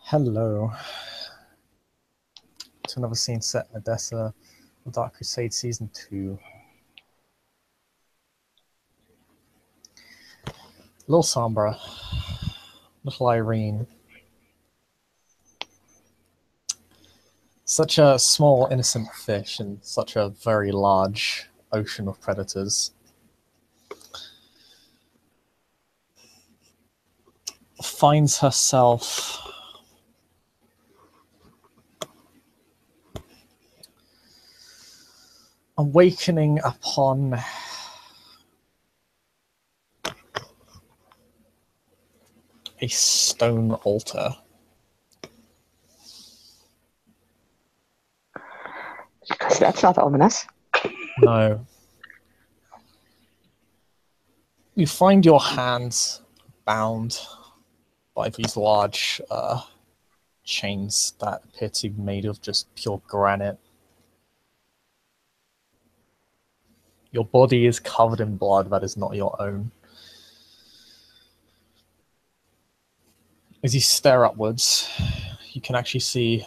Hello to another scene set in Odessa, The Dark Crusade Season 2. Lilsombra, little Irene. Such a small, innocent fish in such a very large ocean of predators. Finds herself awakening upon a stone altar. That's not ominous. No. You find your hands bound by these large chains that appear to be made of just pure granite. Your body is covered in blood that is not your own. As you stare upwards, you can actually see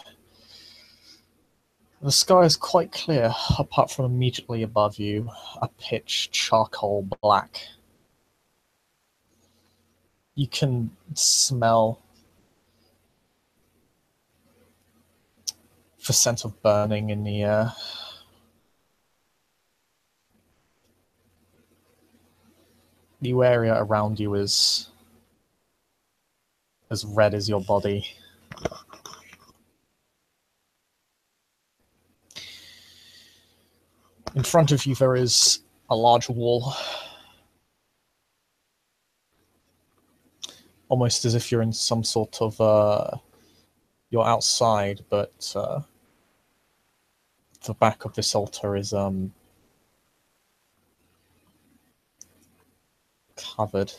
the sky is quite clear, apart from immediately above you, a pitch charcoal black. You can smell the scent of burning in the air. The area around you is as red as your body. In front of you there is a large wall, almost as if you're in some sort of you're outside, but the back of this altar is covered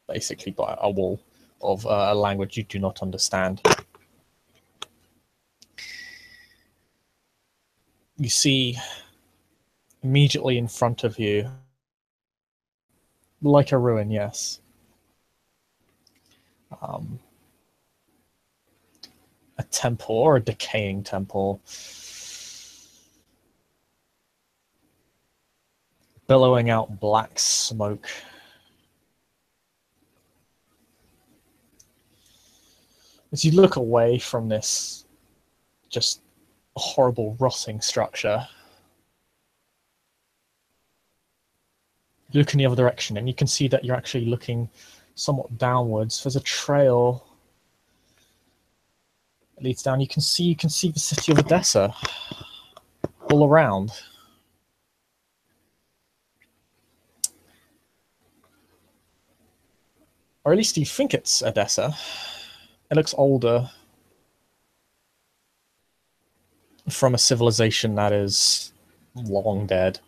basically by a wall of a language you do not understand. You see immediately in front of you, like a ruin, yes, a temple, or a decaying temple, billowing out black smoke. As you look away from this just horrible rotting structure, you look in the other direction and you can see that you're actually looking somewhat downwards. There's a trail that leads down. You can see the city of Odessa all around. Or at least you think it's Odessa. It looks older, from a civilization that is long dead.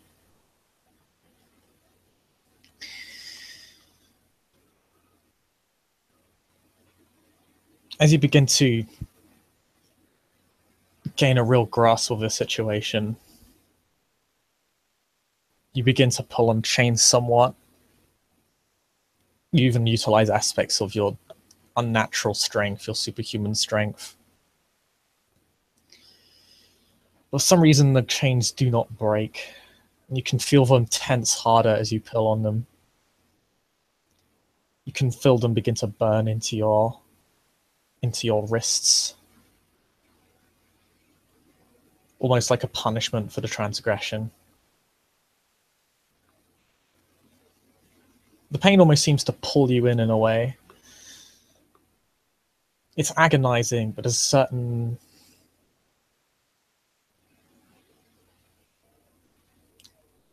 As you begin to gain a real grasp of the situation, you begin to pull on chains somewhat. You even utilize aspects of your unnatural strength, your superhuman strength. For some reason, the chains do not break. You can feel them tense harder as you pull on them. You can feel them begin to burn into your wrists, almost like a punishment for the transgression. The pain almost seems to pull you in a way. It's agonizing, but there's a certain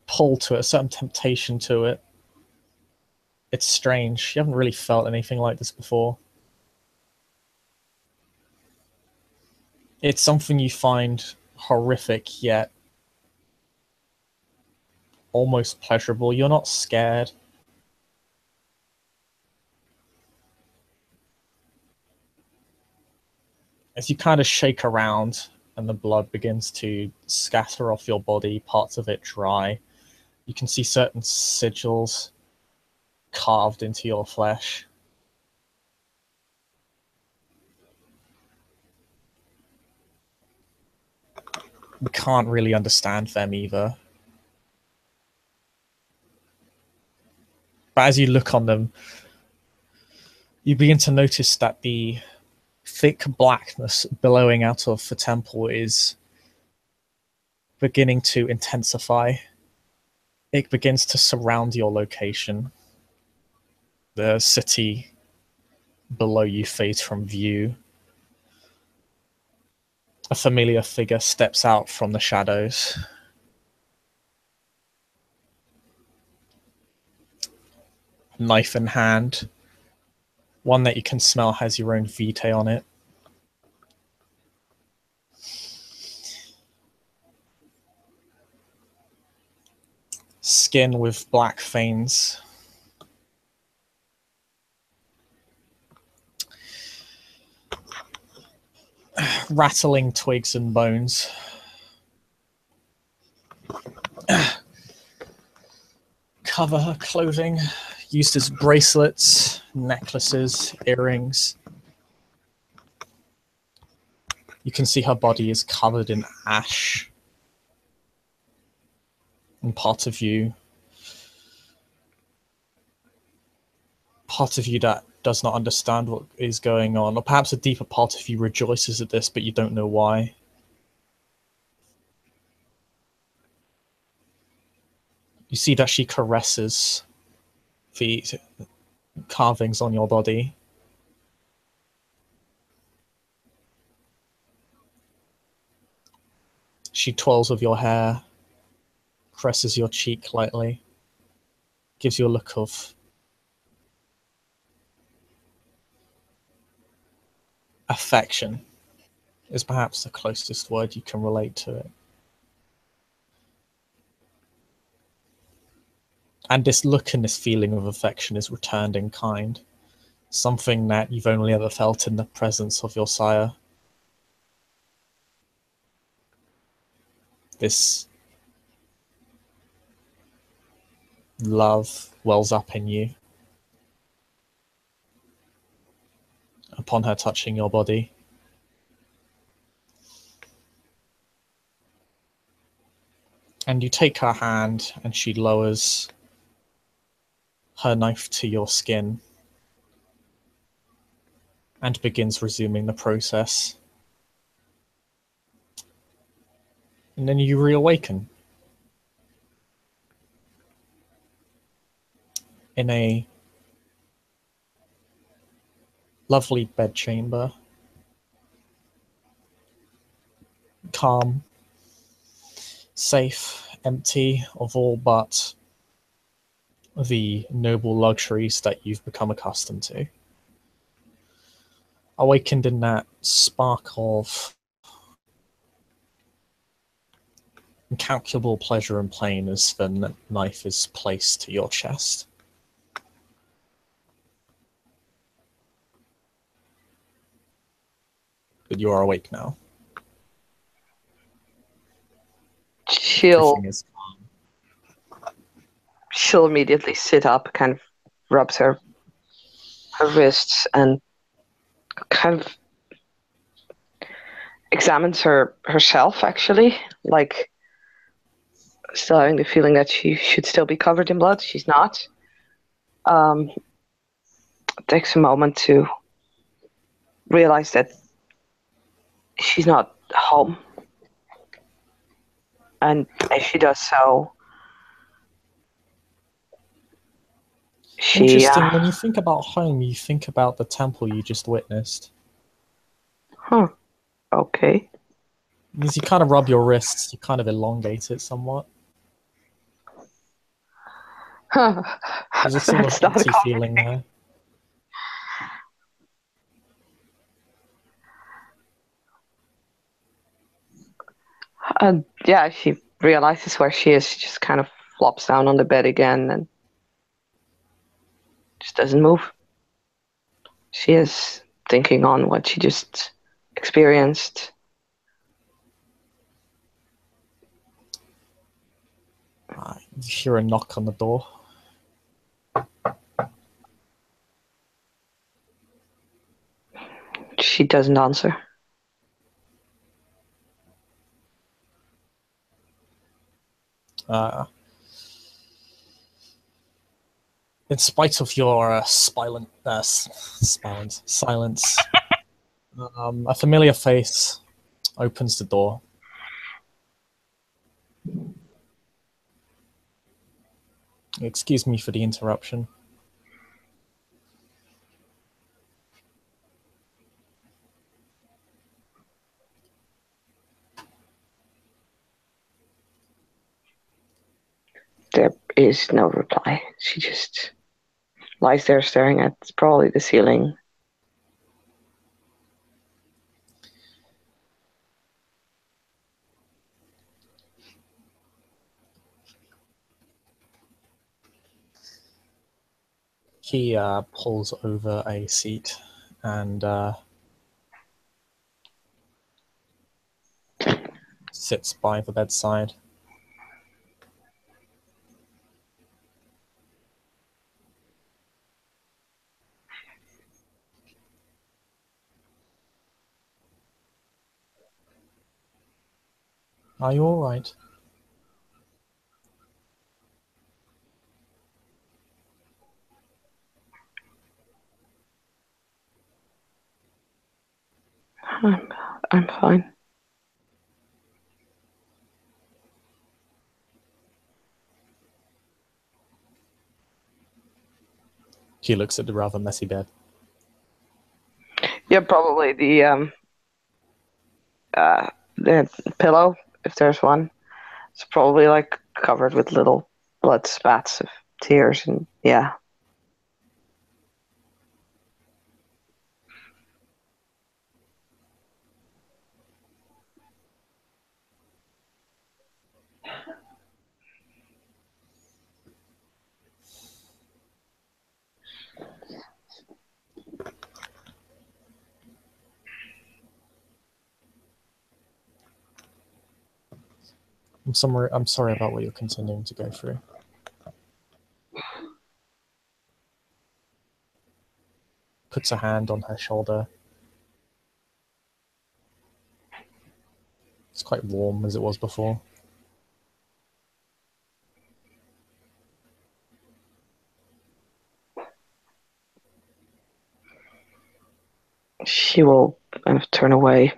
pull to it, a certain temptation to it. It's strange. You haven't really felt anything like this before. It's something you find horrific, yet almost pleasurable. You're not scared. As you kind of shake around and the blood begins to scatter off your body, parts of it dry, you can see certain sigils carved into your flesh. we can't really understand them either. But as you look on them, you begin to notice that the thick blackness billowing out of the temple is beginning to intensify. It begins to surround your location. The city below you fades from view. A familiar figure steps out from the shadows. Knife in hand. One that you can smell has your own vitae on it. Skin with black veins. Rattling twigs and bones. Cover clothing used as bracelets, necklaces, earrings. You can see her body is covered in ash. And part of you that does not understand what is going on, or perhaps a deeper part of you rejoices at this, but you don't know why. You see that she caresses the carvings on your body. She twirls with your hair, caresses your cheek lightly, gives you a look of affection, is perhaps the closest word you can relate to it. And this look and this feeling of affection is returned in kind, something that you've only ever felt in the presence of your sire. This love wells up in you upon her touching your body. And you take her hand and she lowers her knife to your skin and begins resuming the process. And then you reawaken in a lovely bedchamber, calm, safe, empty of all but the noble luxuries that you've become accustomed to. Awakened in that spark of incalculable pleasure and pain as the knife is placed to your chest. But you are awake now. She'll Everything is calm. she'll immediately sit up, kind of rubs her wrists, and kind of examines herself, actually, like still having the feeling that she should still be covered in blood. She's not. Takes a moment to realize that she's not home, and as she does so, Interesting, when you think about home, you think about the temple you just witnessed. Okay. As you kind of rub your wrists, you kind of elongate it somewhat. There's a sort of empty feeling there. Yeah, she realizes where she is. She just kind of flops down on the bed again and just doesn't move. She is thinking on what she just experienced. You hear a knock on the door. She doesn't answer. In spite of your silence, a familiar face opens the door. Excuse me for the interruption. There is no reply. She just lies there staring at probably the ceiling. He pulls over a seat and sits by the bedside. Are you all right? I'm fine. He looks at the rather messy bed. Yeah, probably the pillow, if there's one. It's probably like covered with little blood spats of tears, and yeah. I'm sorry about what you're continuing to go through. Puts a hand on her shoulder. It's quite warm as it was before. She will kind of turn away.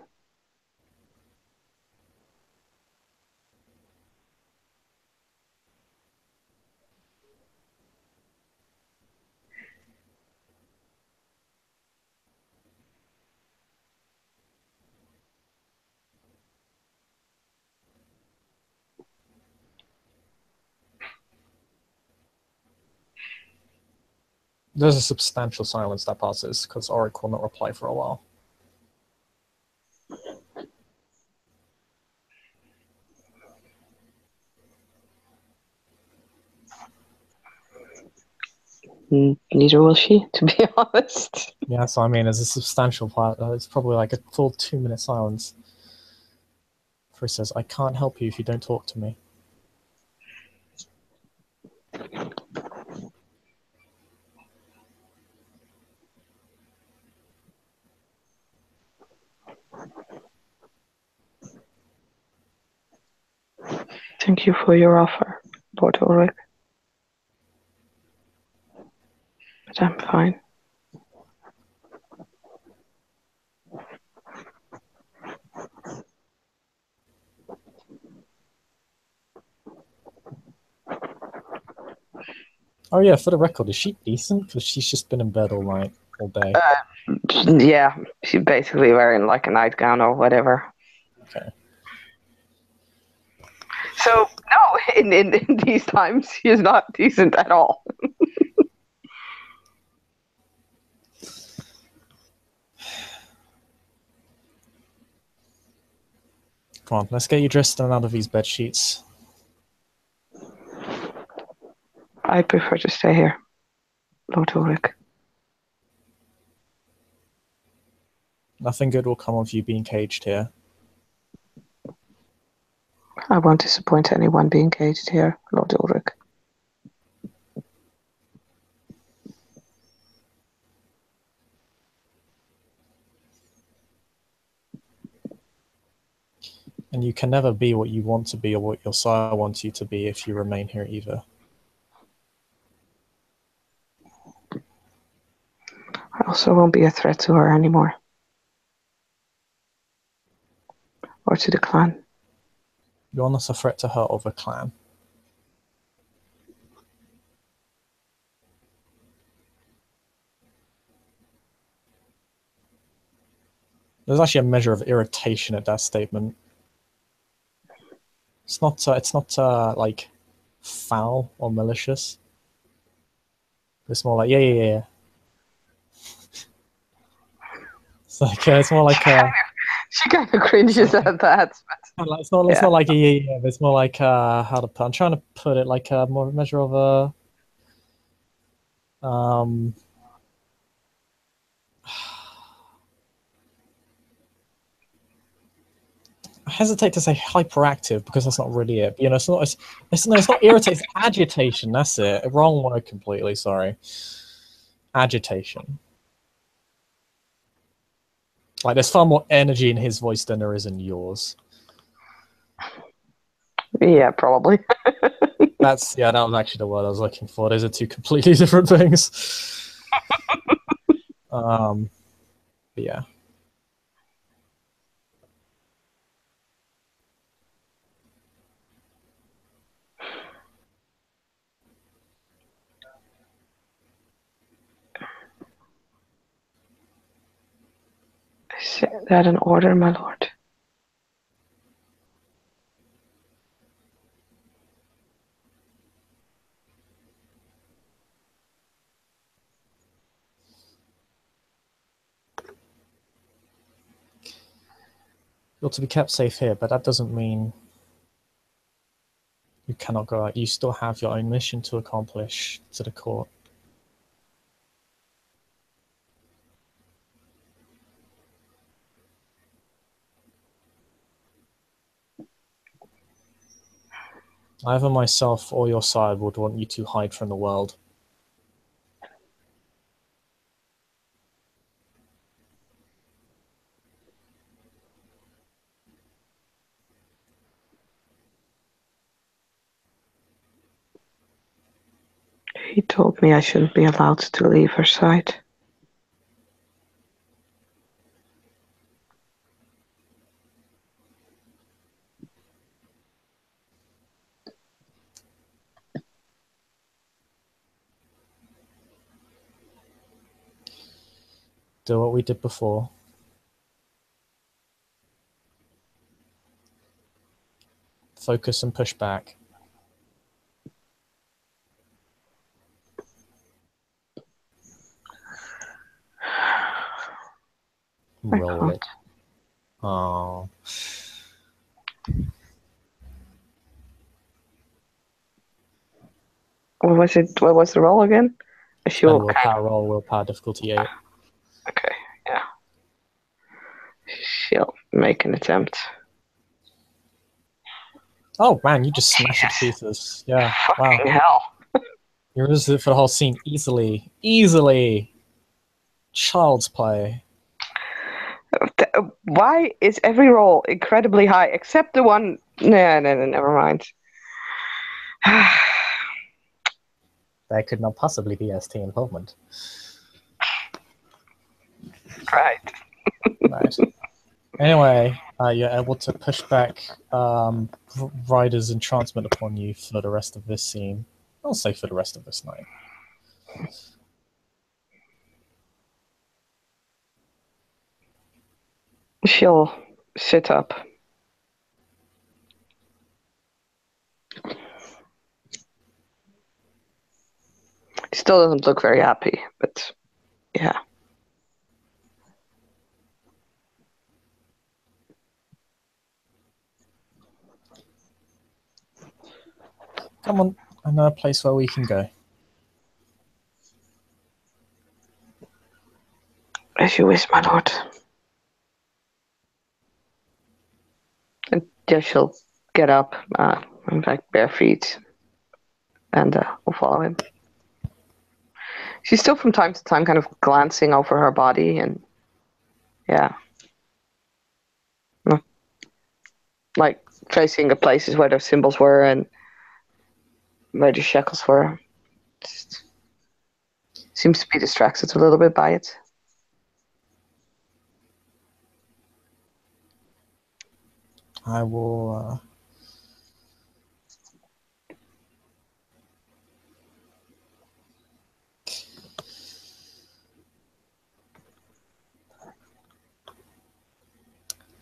There's a substantial silence that passes because Auric will not reply for a while. Neither will she, to be honest. Yeah, so I mean, there's a substantial part. It's probably like a full 2-minute silence. He says, "I can't help you if you don't talk to me." Thank you for your offer, Lord Ulrich. But I'm fine. Oh yeah, for the record, is she decent? Because she's just been in bed all night, all day. Yeah, she's basically wearing like a nightgown or whatever. Okay. So no, in these times, she is not decent at all. Come on, let's get you dressed and out of these bed sheets. I prefer to stay here, Lord Ulrich. Nothing good will come of you being caged here. I won't disappoint anyone being caged here, Lord Ulrich. And you can never be what you want to be or what your sire wants you to be if you remain here either. I also won't be a threat to her anymore. Or to the clan. You're not a threat to her or the clan. There's actually a measure of irritation at that statement. It's not like foul or malicious. It's more like yeah. It's more like she kind of cringes at that. It's not like a yeah. It's more like how to put. I'm trying to put it like a more measure of a I hesitate to say hyperactive because that's not really it. You know, it's not irritate. It's agitation. That's it. Wrong word completely. Sorry. Agitation. Like there's far more energy in his voice than there is in yours. Yeah, probably. That was actually the word I was looking for. Those are two completely different things. Yeah. Is that an order, my lord? You're to be kept safe here, but that doesn't mean you cannot go out. You still have your own mission to accomplish to the court. Either myself or your side would want you to hide from the world. He told me I shouldn't be allowed to leave her side. Do what we did before. Focus and push back. Roll it. Oh. What was it? What was the roll again? Willpower roll, willpower difficulty 8. Okay, yeah. She'll make an attempt. Oh man, you just smashed it to pieces. Yeah. Fucking hell. You resisted for the whole scene easily. Easily. Child's play. Why is every roll incredibly high except the one? No, never mind. There could not possibly be ST involvement. Right. Right. Anyway, you're able to push back Ryder's entrancement upon you for the rest of this scene. I'll say for the rest of this night. She'll sit up. Still doesn't look very happy, but yeah. Come on, I know a place where we can go. As you wish, my lord. And yeah, she'll get up, in fact, bare feet, and we'll follow him. She's still from time to time kind of glancing over her body, and yeah. like tracing the places where those symbols were and where the shackles were. Just seems to be distracted a little bit by it. I will.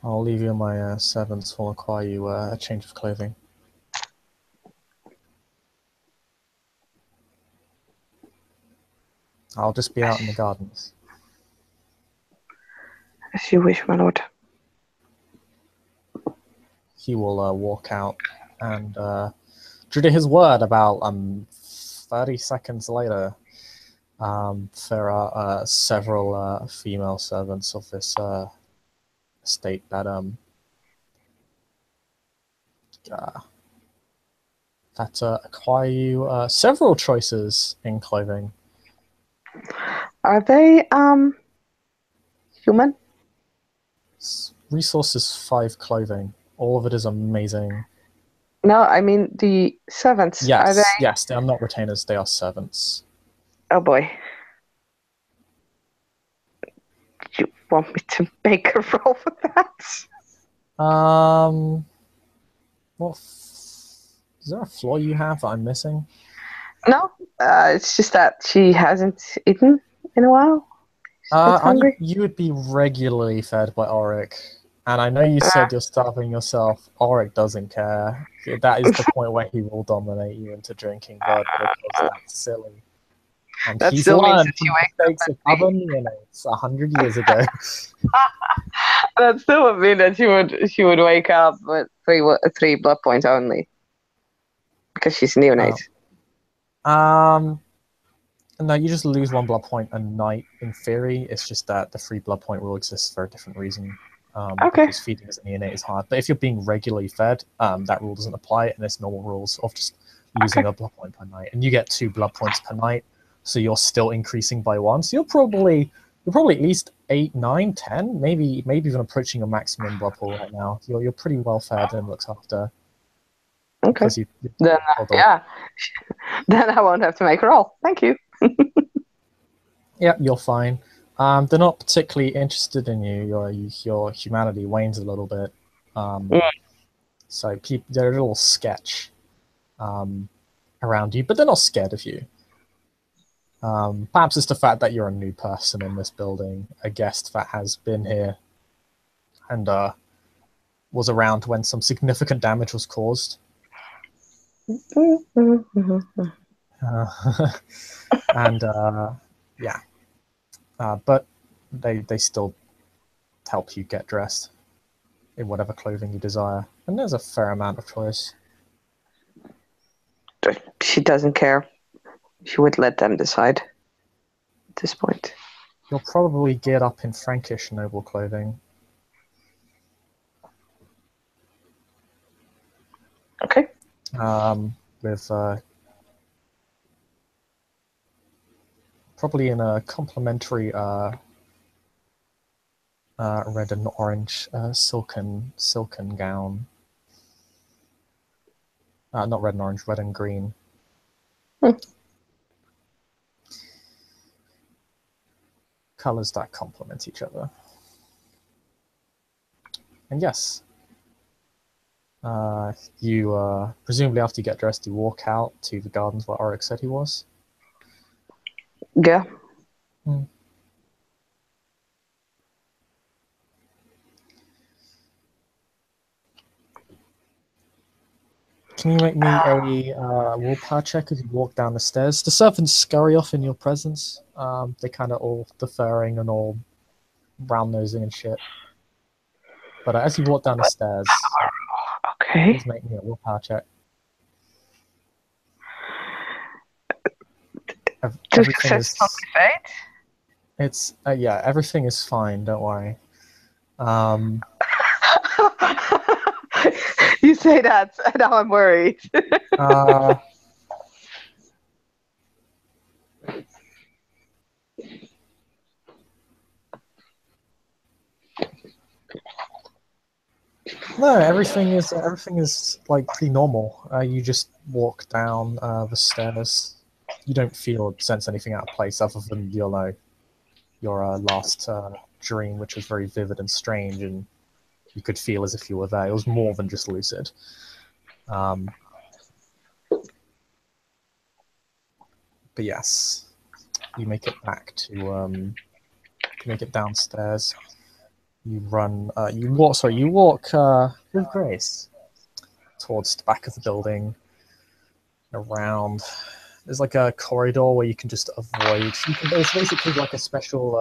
I'll leave you in my sevens. Will acquire you a change of clothing. I'll just be out in the gardens. As you wish, my lord. He will walk out, and true to his word, about 30 seconds later, there are several female servants of this estate that acquire you several choices in clothing. Are they human? Resources 5 clothing. All of it is amazing. No, I mean the servants. Yes, Are they? yes, they are not retainers, they are servants. Oh boy. You want me to make a roll for that? What is there a flaw you have that I'm missing? No, it's just that she hasn't eaten in a while. She's hungry. You would be regularly fed by Auric, and I know you said you're starving yourself. Auric doesn't care. That is the point where he will dominate you into drinking blood because that's silly. And That he's still means learned that from you the wake mistakes up of other neonates 100 years ago. That still would mean that she would wake up with three blood points only because she's a neonate. No, you just lose 1 blood point a night in theory. It's just that the 3 blood point rule exists for a different reason. Okay. Because feeding as a neonate is hard. But if you're being regularly fed, that rule doesn't apply, and there's normal rules of just losing a blood point per night. And you get 2 blood points per night, so you're still increasing by 1. So you're probably at least 8, 9, 10, maybe even approaching your maximum blood pool right now. You're pretty well fed and looked after. Okay. Then yeah. Then I won't have to make a roll. Thank you. Yeah, you're fine. They're not particularly interested in you. Your humanity wanes a little bit. So they're a little sketch around you, but they're not scared of you. Perhaps it's the fact that you're a new person in this building, a guest that has been here and was around when some significant damage was caused. And yeah. But they still help you get dressed in whatever clothing you desire. And there's a fair amount of choice. She doesn't care. She would let them decide at this point. You'll probably get up in Frankish noble clothing. Okay. With probably in a complementary red and orange silken gown. Not red and orange, red and green. Colors that complement each other. And yes, you presumably after you get dressed, you walk out to the gardens where Auric said he was. Yeah. Can you make me a willpower check as you walk down the stairs? The servants scurry off in your presence. They kind of all deferring and all brown-nosing and shit. But as you walk down the stairs, okay, please make me a willpower check. Everything is. It's yeah, everything is fine. Don't worry. You say that, and now I'm worried. No, everything is like pretty normal. You just walk down the stairs. You don't sense anything out of place other than your last dream, which was very vivid and strange, and you could feel as if you were there. It was more than just lucid. But yes, you make it back to you make it downstairs. You run. You walk. Sorry, you walk with grace towards the back of the building. Around, there's like a corridor where you can just avoid. There's basically like a special.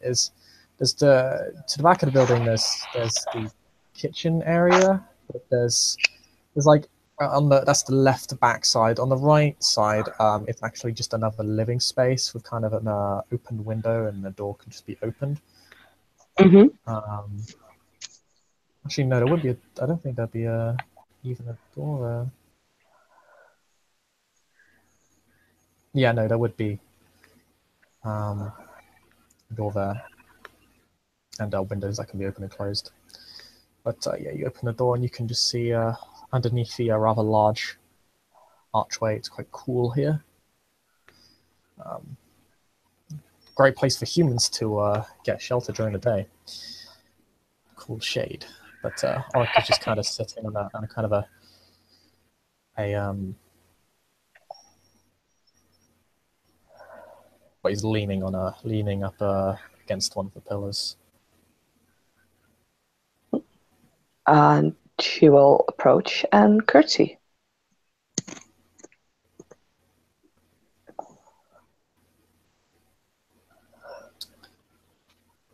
There's the to the back of the building. There's the kitchen area. But there's like on that's the left back side. On the right side, it's actually just another living space with kind of an open window, and the door can just be opened. Mm-hmm. Actually, no, there would be. I don't think there'd be even a door there. Yeah, no, there would be a door there, and windows that can be opened and closed. But yeah, you open the door and you can just see underneath the rather large archway. It's quite cool here. Great place for humans to get shelter during the day. Cool shade. But Oric is just kind of sitting on a kind of but he's leaning up against one of the pillars. And she will approach and curtsy.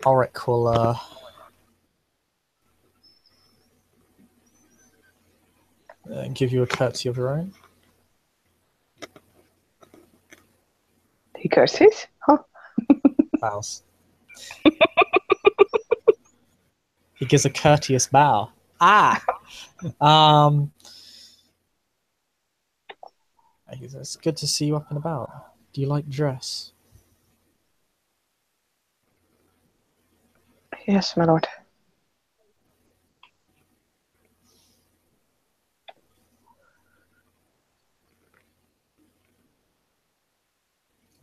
Oric will give you a curtsy of your own. He curtsies? Huh. Bows. He gives a courteous bow. He says, "It's good to see you up and about. Do you like dress?" Yes, my lord.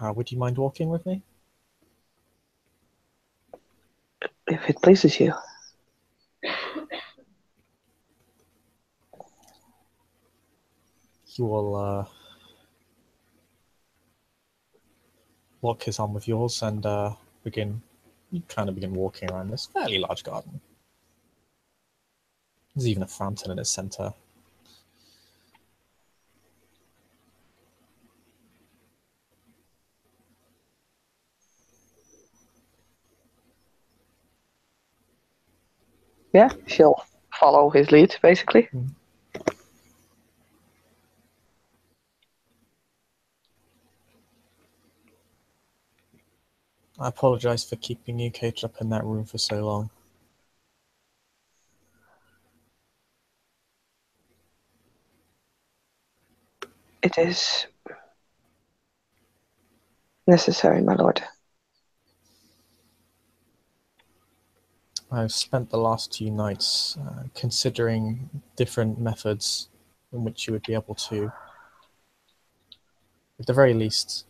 Would you mind walking with me? If it pleases you. He will lock his arm with yours and begin walking around this fairly large garden. There's even a fountain in its center. Yeah, she'll follow his lead, basically. I apologize for keeping you caged up in that room for so long. It is necessary, my lord. I've spent the last 2 nights considering different methods in which you would be able to, at the very least,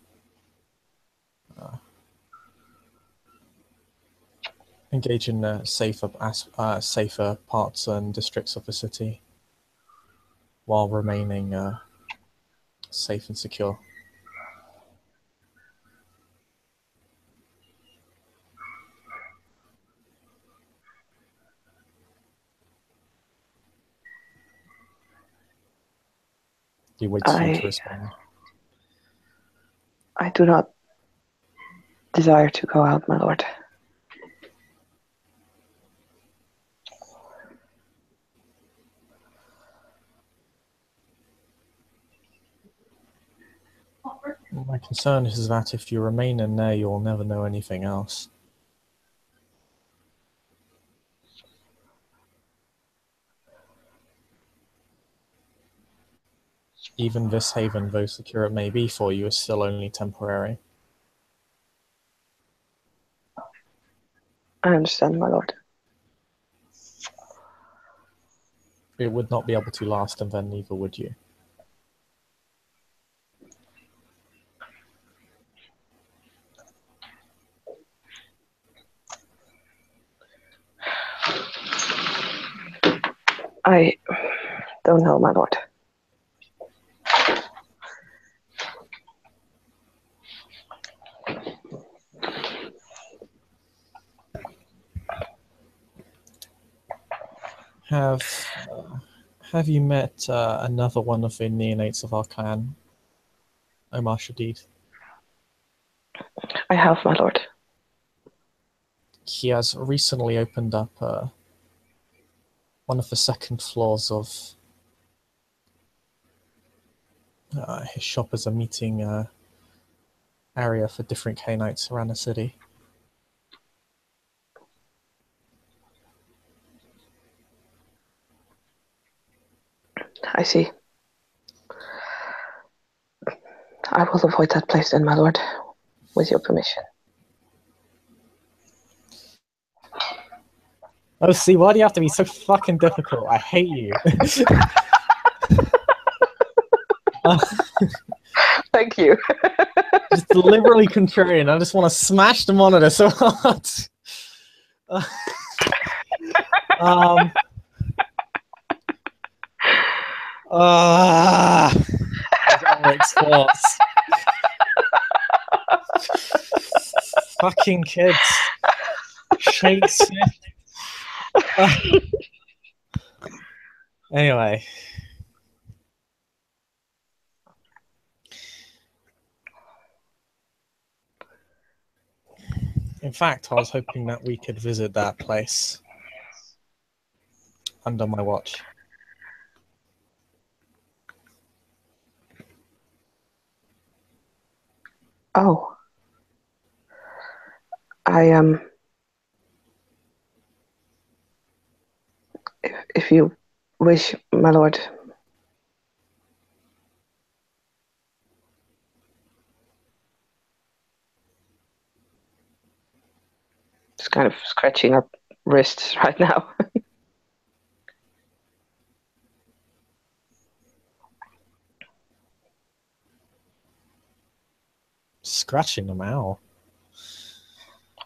engage in safer parts and districts of the city while remaining safe and secure. He waits for you to respond. I do not desire to go out, my lord. My concern is that if you remain in there, you'll never know anything else. Even this haven, though secure it may be for you, is still only temporary. I understand, my lord. it would not be able to last, and then neither would you. I don't know, my lord. Have you met another one of the neonates of our clan, Omar Shadid? I have, my lord. He has recently opened up one of the second floors of his shop as a meeting area for different Canaanites around the city. I see. I will avoid that place then, my lord, with your permission. Oh, see, why do you have to be so fucking difficult? I hate you. Thank you. Just deliberately contrarian. I just want to smash the monitor so hard. Explodes. Fucking kids. Shakespeare. Anyway. In fact, I was hoping that we could visit that place under my watch. Oh. I if you wish, my lord. Just kind of scratching her wrists right now. Scratching them out.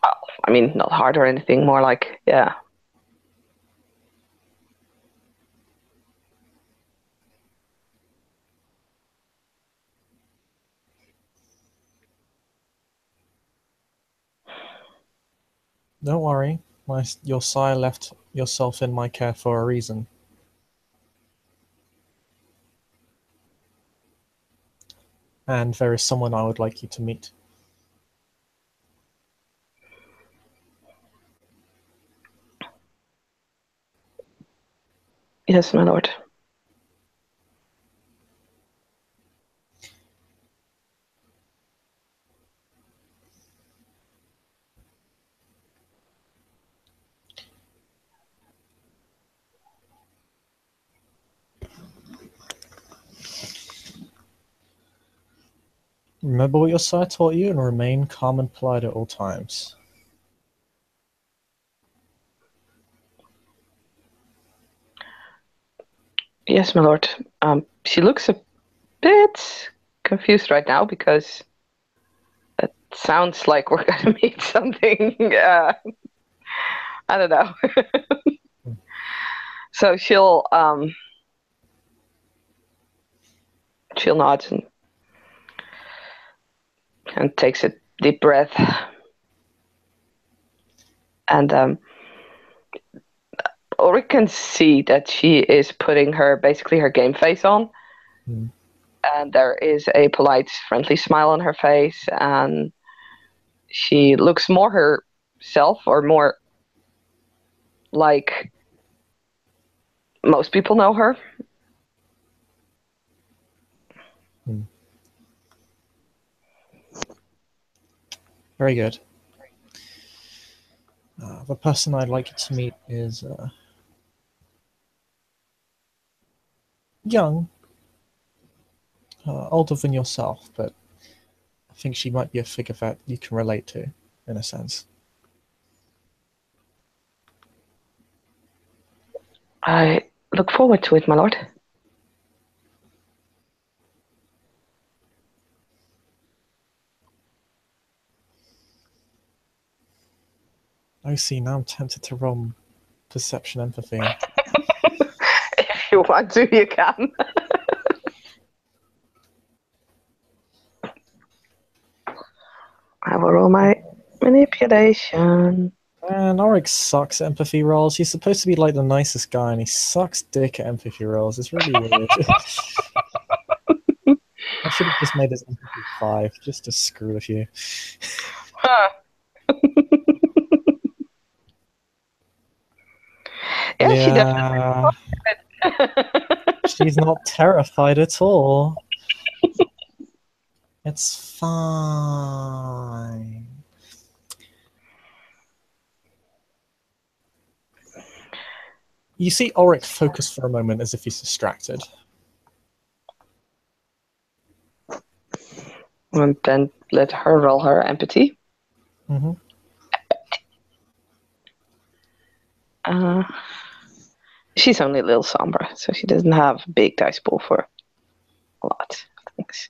Oh, I mean, not hard or anything, more like, yeah. Don't worry. Your sire left yourself in my care for a reason. And there is someone I would like you to meet. Yes, my lord. Remember what your sire taught you and remain calm and polite at all times. Yes, my lord. She looks a bit confused right now because it sounds like we're gonna meet something. I don't know. So she'll nod and takes a deep breath, and Ulrich can see that she is putting her game face on. Mm. And there is a polite, friendly smile on her face, and she looks more herself, or more like most people know her. Mm. Very good. The person I'd like you to meet is young, older than yourself, but I think she might be a figure that you can relate to, in a sense. I look forward to it, my lord. I see. Now I'm tempted to roll perception empathy. If you want to, you can. I will roll my manipulation. Man, Auric sucks at empathy rolls. He's supposed to be like the nicest guy, and he sucks dick at empathy rolls. It's really weird. I should have just made his empathy 5, just to screw with you. Huh. Yeah, she Yeah, does. she's not terrified at all. It's fine. You see Auric focus for a moment as if he's distracted. And then let her roll her empathy. Mm-hmm. She's only Lilsombra, so she doesn't have a big dice pool for a lot of things.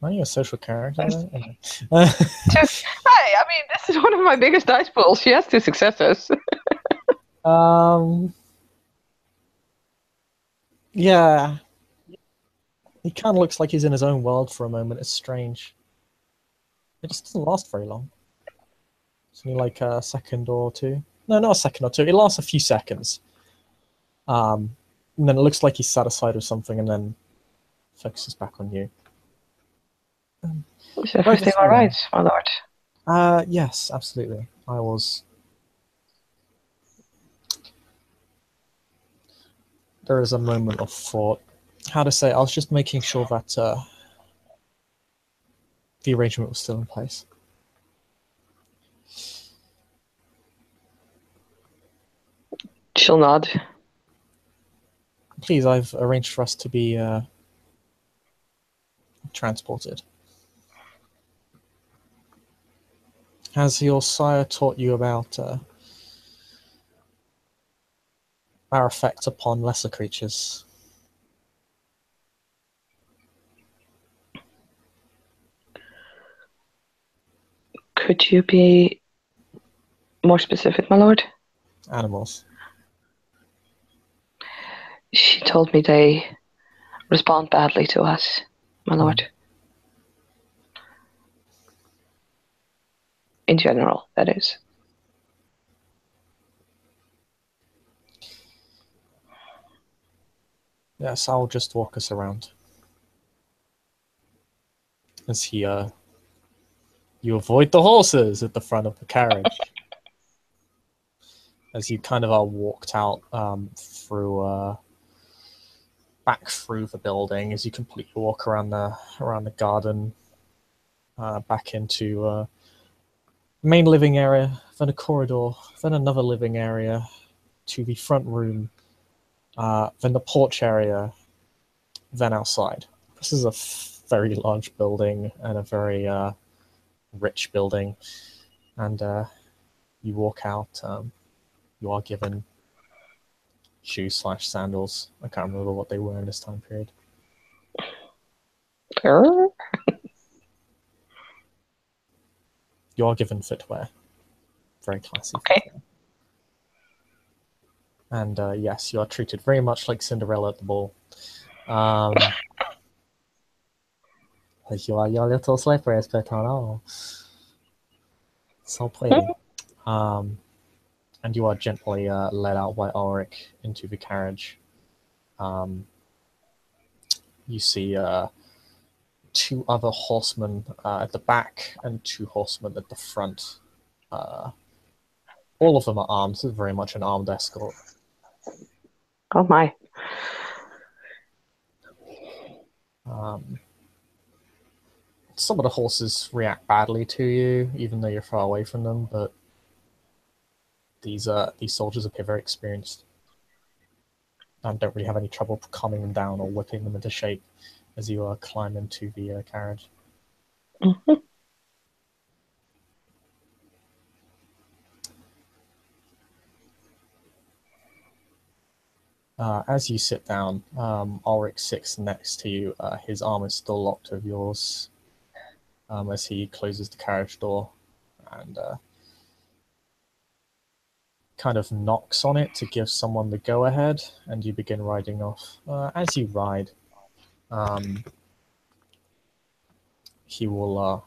Are you a social character? Anyway. Hey, I mean, this is one of my biggest dice pools. She has 2 successes. Yeah. He kind of looks like he's in his own world for a moment. It's strange. It just doesn't last very long. It's only like a second or two. No, not a second or two. It lasts a few seconds. And then it looks like he's satisfied with something and then focuses back on you. Is everything all right, my lord? Yes, absolutely. I was. There is a moment of thought. How to say? I was just making sure that the arrangement was still in place. She'll nod. Please, I've arranged for us to be transported. Has your sire taught you about our effect upon lesser creatures? Could you be more specific, my lord? Animals. She told me they respond badly to us, my lord. In general, that is. Yes, I'll just walk us around. As he, you avoid the horses at the front of the carriage. As you kind of are walked out through, back through the building, as you completely walk around the garden, back into main living area, then a corridor, then another living area, to the front room, then the porch area, then outside. This is a very large building and a very rich building, and you walk out. You are given shoes/sandals. I can't remember what they were in this time period. You are given footwear, very classy footwear. And yes, you are treated very much like Cinderella at the ball. You are your little slippers put on all. So pretty. And you are gently led out by Ulrich into the carriage. You see 2 other horsemen at the back and 2 horsemen at the front. All of them are armed, very much an armed escort. Oh my. Some of the horses react badly to you, even though you're far away from them, but these soldiers appear very experienced and don't really have any trouble calming them down or whipping them into shape as you climb into the carriage. Mm-hmm. As you sit down, Ulrich sits next to you. His arm is still locked with yours as he closes the carriage door and kind of knocks on it to give someone the go-ahead, and you begin riding off. As you ride, he will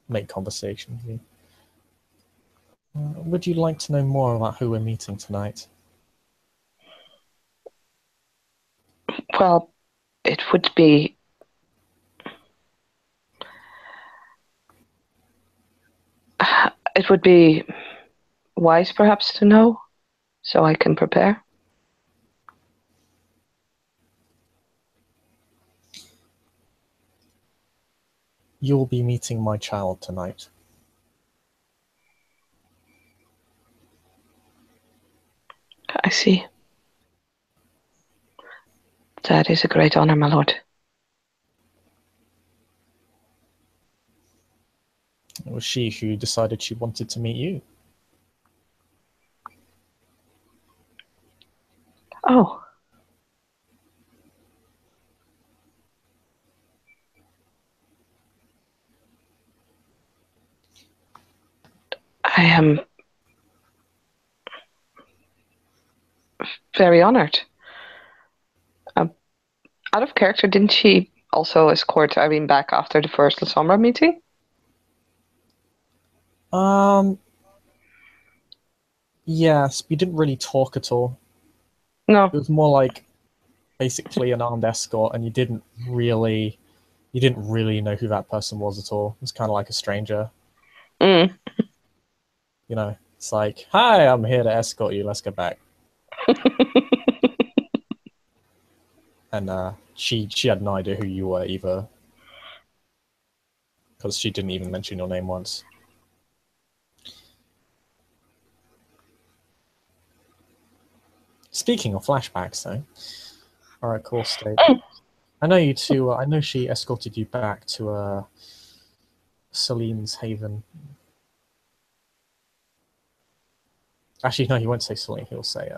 make conversation with you. Would you like to know more about who we're meeting tonight? Well, it would be wise perhaps to know so I can prepare. You'll be meeting my child tonight. I see. That is a great honor, my lord. It was she who decided she wanted to meet you. Oh. I am very honored. Out of character, didn't she also escort Irene back after the first Lilsombra meeting? Yes, we didn't really talk at all. No. It was more like basically an armed escort, and you didn't really know who that person was at all. It was kind of like a stranger. Mm. You know, it's like, hi, I'm here to escort you. Let's go back. And she had no idea who you were either, because she didn't even mention your name once. Speaking of flashbacks, though, all right, cool, State. I know you two. I know she escorted you back to Celine's Haven. Actually, no, he won't say Celine. He'll say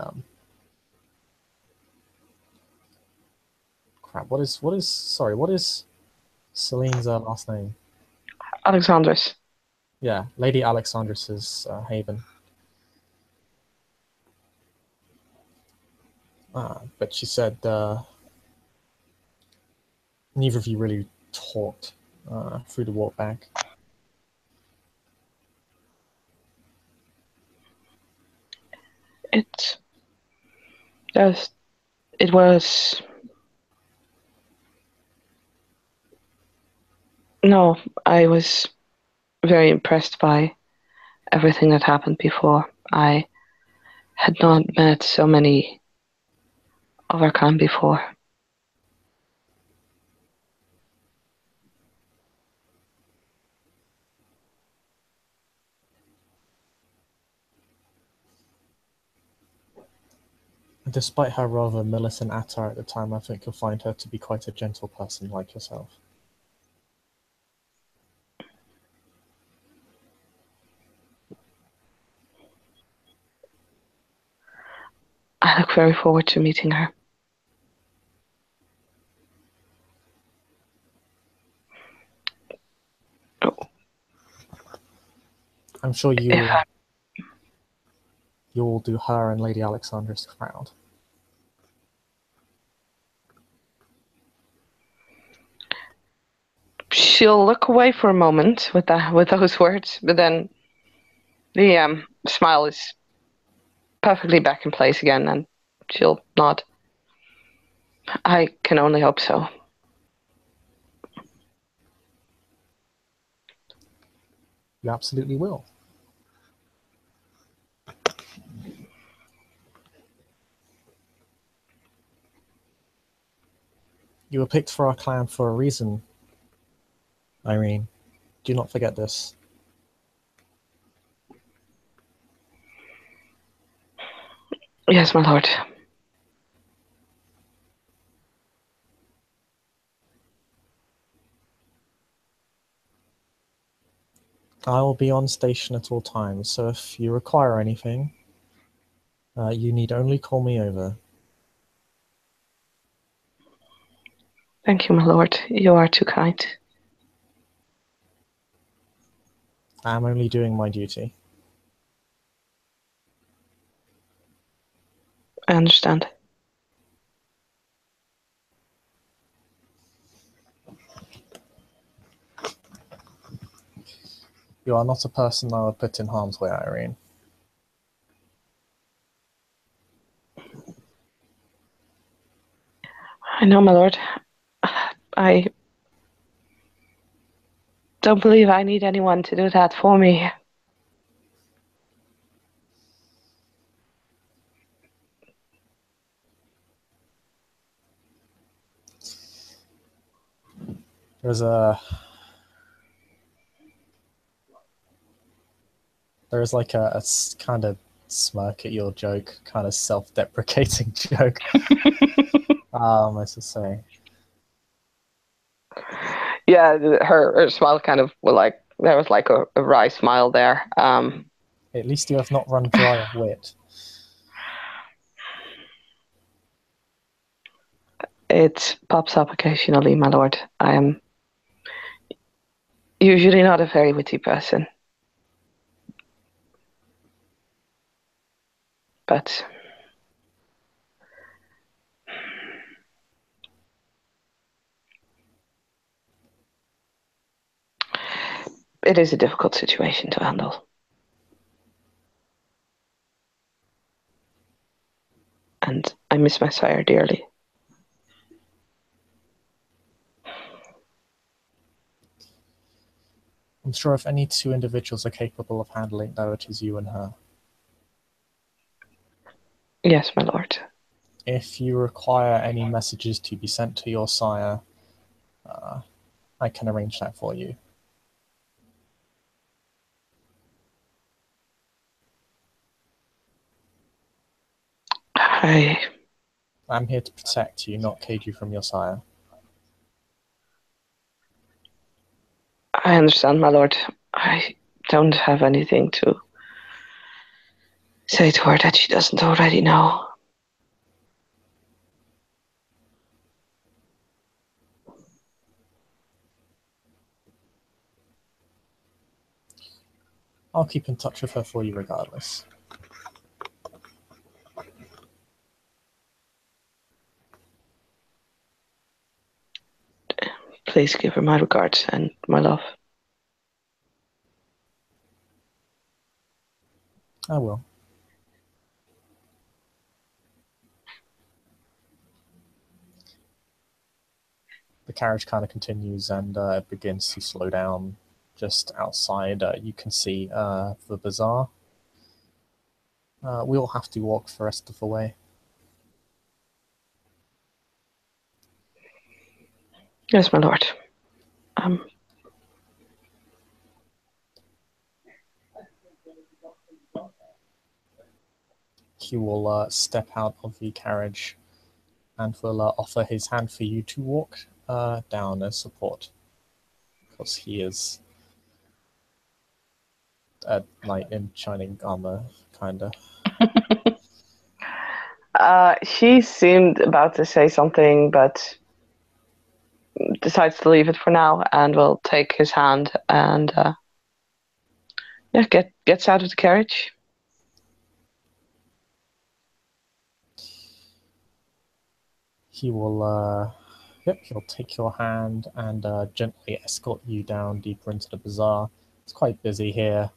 crap. What is Celine's last name? Alexandros. Yeah, Lady Alexandrus's Haven. But she said neither of you really talked through the walk back. It was no, I was very impressed by everything that happened before. I had not met so many of our kind before. Despite her rather militant attire at the time, I think you'll find her to be quite a gentle person like yourself. I look very forward to meeting her. I'm sure you'll do her and Lady Alexandra's proud. She'll look away for a moment with those words, but then the smile is perfectly back in place again, and she'll nod. I can only hope so. You absolutely will. You were picked for our clan for a reason, Irene. Do not forget this. Yes, my lord. I will be on station at all times, so if you require anything, you need only call me over. Thank you, my lord. You are too kind. I'm only doing my duty. I understand. You are not a person I would put in harm's way, Irene. I know, my lord. I don't believe I need anyone to do that for me. There's like a kind of smirk at your joke, kind of self-deprecating joke. I should say. Yeah, her smile kind of there was like a wry smile there. At least you have not run dry of wit. It pops up occasionally, my lord. I am usually not a very witty person. But it is a difficult situation to handle. And I miss my sire dearly. I'm sure if any two individuals are capable of handling that, it is you and her. Yes, my lord. If you require any messages to be sent to your sire, I can arrange that for you. I'm here to protect you, not cage you from your sire. I understand, my lord. I don't have anything to say to her that she doesn't already know. I'll keep in touch with her for you regardless. Please give her my regards and my love. I will. The carriage kind of continues and it begins to slow down just outside. You can see the bazaar. We'll have to walk the rest of the way. Yes, my lord. He will step out of the carriage and will offer his hand for you to walk down as support. Because he is a knight in shining armor, kinda. She seemed about to say something, but decides to leave it for now and will take his hand and gets out of the carriage. He will, he'll take your hand and gently escort you down deeper into the bazaar. It's quite busy here.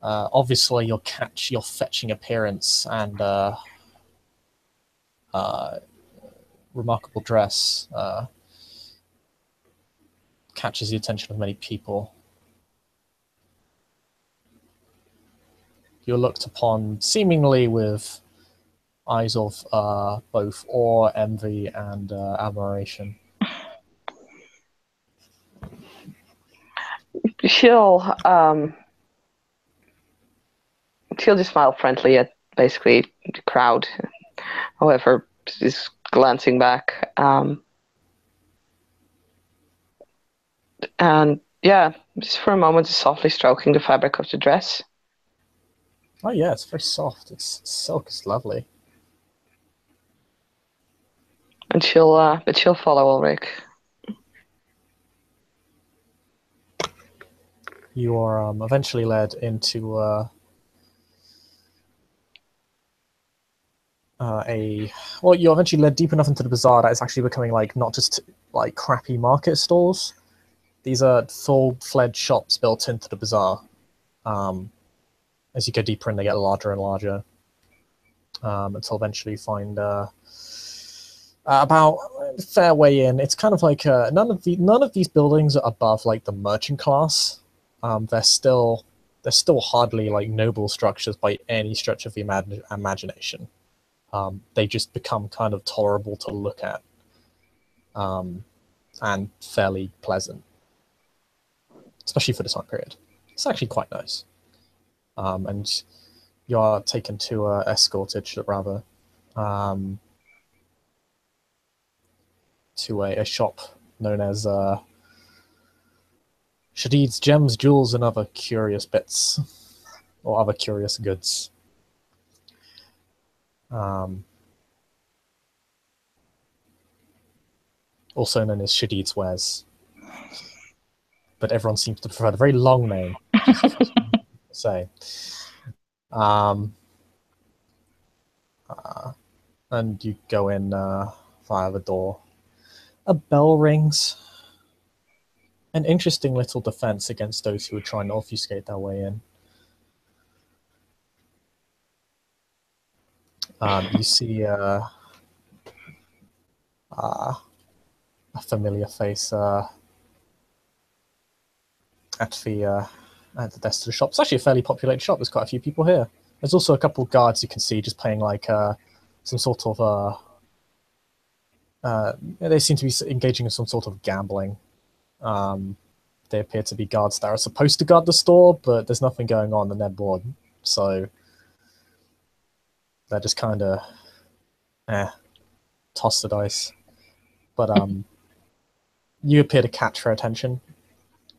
Obviously, your fetching appearance and remarkable dress catches the attention of many people. You're looked upon seemingly with eyes of both awe, envy, and admiration. She'll just smile friendly at basically the crowd, however is glancing back. And yeah, just for a moment, softly stroking the fabric of the dress. Oh yeah, it's very soft. It's silk is lovely. And she'll follow Ulrich. You are eventually led into you're eventually led deep enough into the bazaar that it's actually becoming like not just like crappy market stalls. These are full-fledged shops built into the bazaar. As you go deeper in, they get larger and larger, until eventually you find about a fair way in. It's kind of like none of these buildings are above like the merchant class. They're still hardly like noble structures by any stretch of the imagination. They just become kind of tolerable to look at, and fairly pleasant, especially for the time period. It's actually quite nice. And you are taken to escorted, rather, to a shop known as Shadid's Gems, Jewels, and Other Curious Bits, or Other Curious Goods. Also known as Shadid's Wares. But everyone seems to prefer the very long name, say. And you go in via the door. A bell rings. An interesting little defense against those who are trying to obfuscate their way in. You see a familiar face at the desk of the shop. It's actually a fairly populated shop. There's quite a few people here. There's also a couple of guards you can see just playing like some sort of they seem to be engaging in some sort of gambling. They appear to be guards that are supposed to guard the store, but there's nothing going on and they're bored. So they're just kind of toss the dice. But you appear to catch their attention.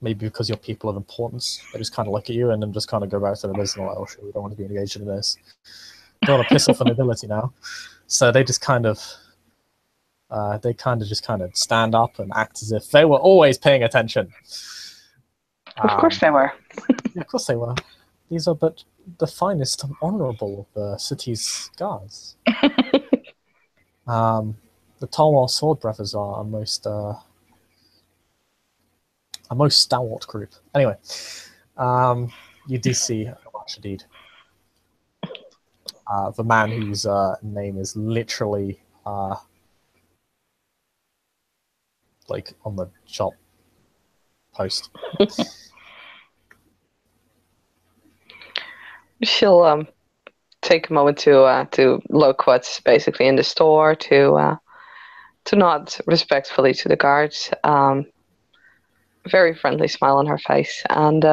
Maybe because you're people of importance. They just kind of look at you and then just kind of go back to the business and like, oh shit, we don't want to be engaged in this. Don't want to piss off the nobility now. So they just kind of stand up and act as if they were always paying attention. Of course they were. Yeah, of course they were. These are but the finest and honourable of the city's guards. The Tolmar Sword Brothers are a most stalwart group. Anyway, you do see Shadid. The man whose name is literally like on the shop post. She'll take a moment to look what's basically in the store, to nod respectfully to the guards. Very friendly smile on her face, and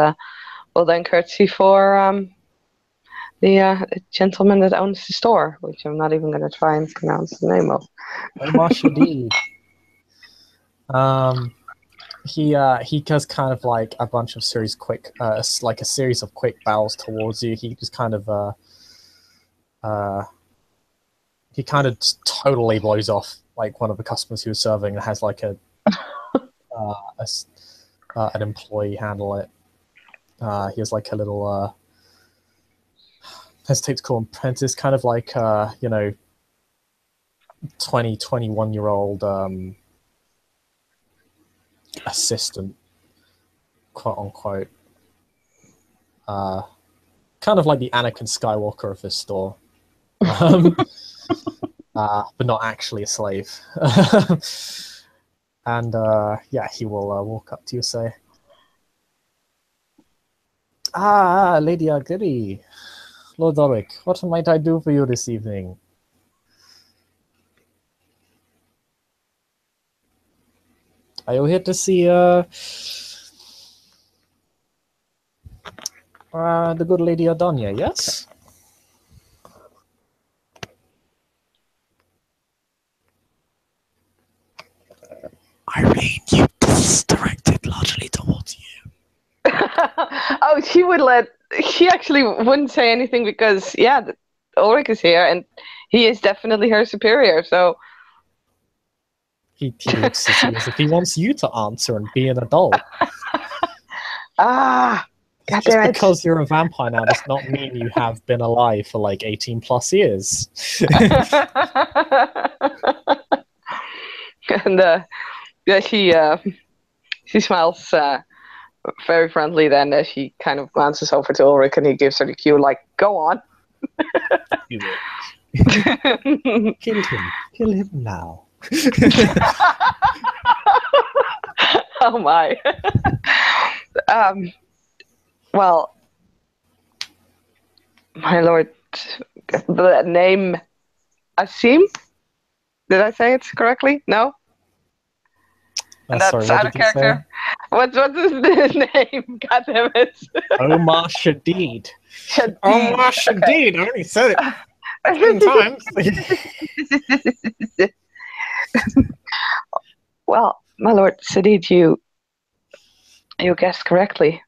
will then curtsy for the gentleman that owns the store, which I'm not even going to try and pronounce the name of. Omar Shadid. He does kind of like a bunch of series of quick bows towards you. He just kind of totally blows off like one of the customers who was serving and has like an employee handle it. He has like a little hesitate to call him apprentice, kind of like 21-year-old assistant, quote unquote. Kind of like the Anakin Skywalker of this store. But not actually a slave. And he will walk up to you and say, Lady Agiri, Lord Ulrich, what might I do for you this evening? Are you here to see the good Lady Adonia, yes? Irene, you directed largely towards you. Oh, she actually wouldn't say anything because, Ulrich is here and he is definitely her superior, so He looks at you as if he wants you to answer and be an adult. God Just damn it. because you're a vampire now does not mean you have been alive for like 18 plus years. And yeah, she smiles very friendly then as she kind of glances over to Ulrich and he gives her the cue, like, go on. Kill him. Kill him now. Oh my. Well, my lord, the name Asim? Did I say it correctly? No? That's sorry, out what of did you character. say? What's his name? God damn it. Omar Shadid. Shadid. Omar Shadid. I only said it 10 times. Well, my lord Shadid, you guessed correctly.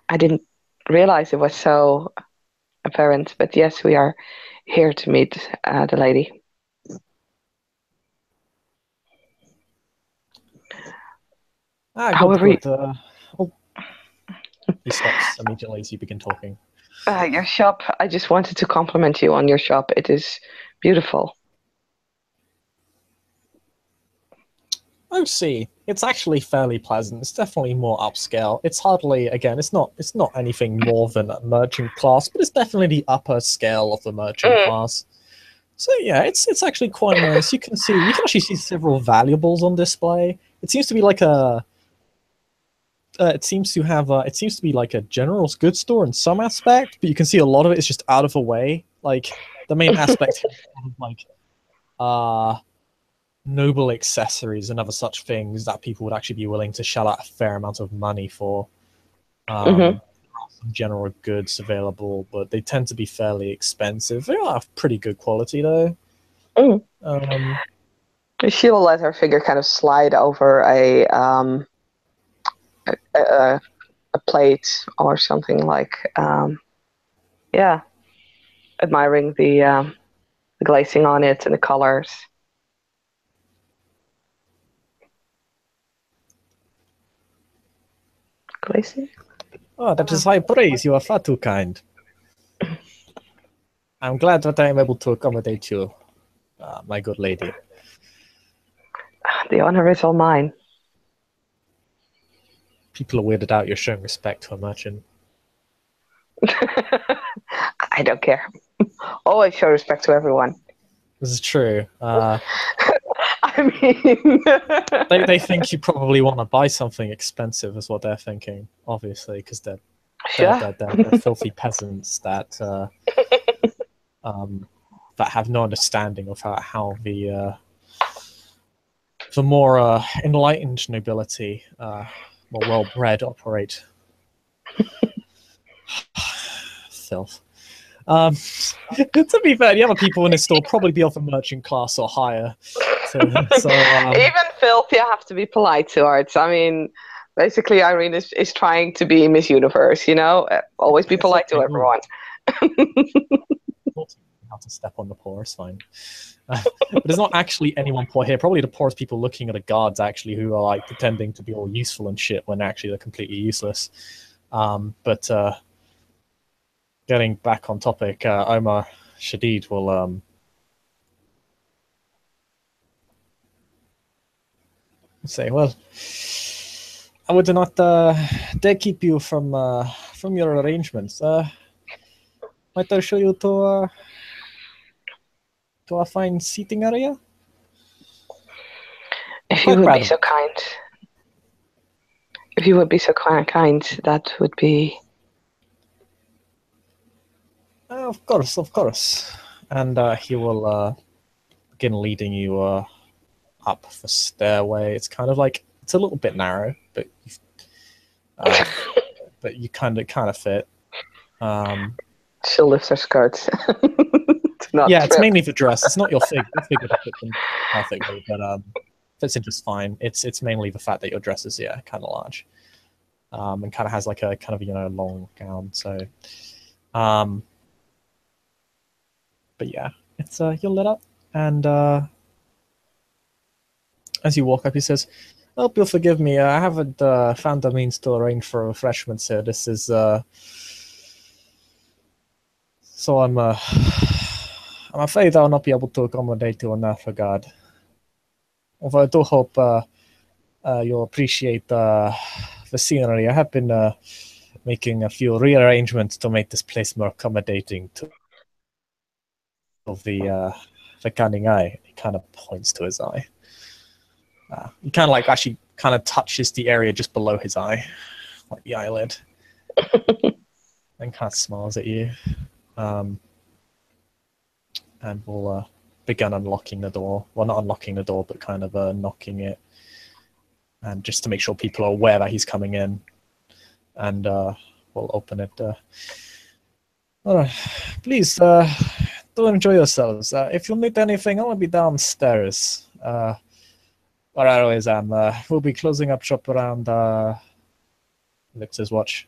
I didn't realize it was so apparent, but yes, we are here to meet the lady. However, good. He stops immediately as you begin talking. Your shop, I just wanted to compliment you on your shop. It is beautiful. Oh, see, it's actually fairly pleasant. It's definitely more upscale. It's hardly, again, it's not anything more than a merchant class, but it's definitely the upper scale of the merchant class. So yeah, it's actually quite nice. You can actually see several valuables on display. It seems to be like a it seems to be like a general goods store in some aspect, but you can see a lot of it is just out of the way. Like the main aspect here is like noble accessories and other such things that people would actually be willing to shell out a fair amount of money for. There are some general goods available, but they tend to be fairly expensive. They are pretty good quality though. She will let her figure kind of slide over a plate or something, like admiring the glazing on it and the colors. Glazing? Oh, that is high praise. You are far too kind. I'm glad that I am able to accommodate you, my good lady. The honor is all mine. People are weirded out you're showing respect to a merchant. I don't care. Always show respect to everyone. This is true. I mean, they think you probably want to buy something expensive, is what they're thinking, obviously, because they're filthy peasants that that have no understanding of how the more enlightened nobility, more well-bred, operate. Filth. To be fair, the other people in this store probably be of the merchant class or higher. Even filth, you have to be polite towards. I mean, basically, Irene is trying to be Miss Universe, you know? Always be polite to everyone. How to step on the poor is fine. But there's not actually anyone poor here. Probably the poorest people looking at the guards, actually, who are like pretending to be all useful and shit when actually they're completely useless. But getting back on topic, Omar Shadid will say, well, I would not dare keep you from your arrangements. Might I show you to a fine seating area? If you would be so kind. If you would be so kind, that would be... Of course. And he will begin leading you up the stairway. It's kind of like, it's a little bit narrow, but you kind of fit. She lifts her skirts. It's mainly the dress. It's not your figure. Your figure to fit them perfectly, but fits in just fine. It's mainly the fact that your dress is kind of large, and kind of has like a kind of long gown. So, but yeah, it's you're lit up, and as you walk up, he says, "I hope you'll forgive me. I haven't found a means to arrange for refreshments here. This is so I'm afraid I'll not be able to accommodate you in that regard. Although I do hope you'll appreciate the scenery. I have been making a few rearrangements to make this place more accommodating to the cunning eye." He kind of points to his eye. He kind of like actually kind of touches the area just below his eye, like the eyelid, and kind of smiles at you. And we'll begin unlocking the door. Well, not unlocking the door, but kind of knocking it, and just to make sure people are aware that he's coming in. And we'll open it. All right, please do enjoy yourselves. If you need anything, I'll be downstairs. Where I always am. We'll be closing up shop around. Looks his watch.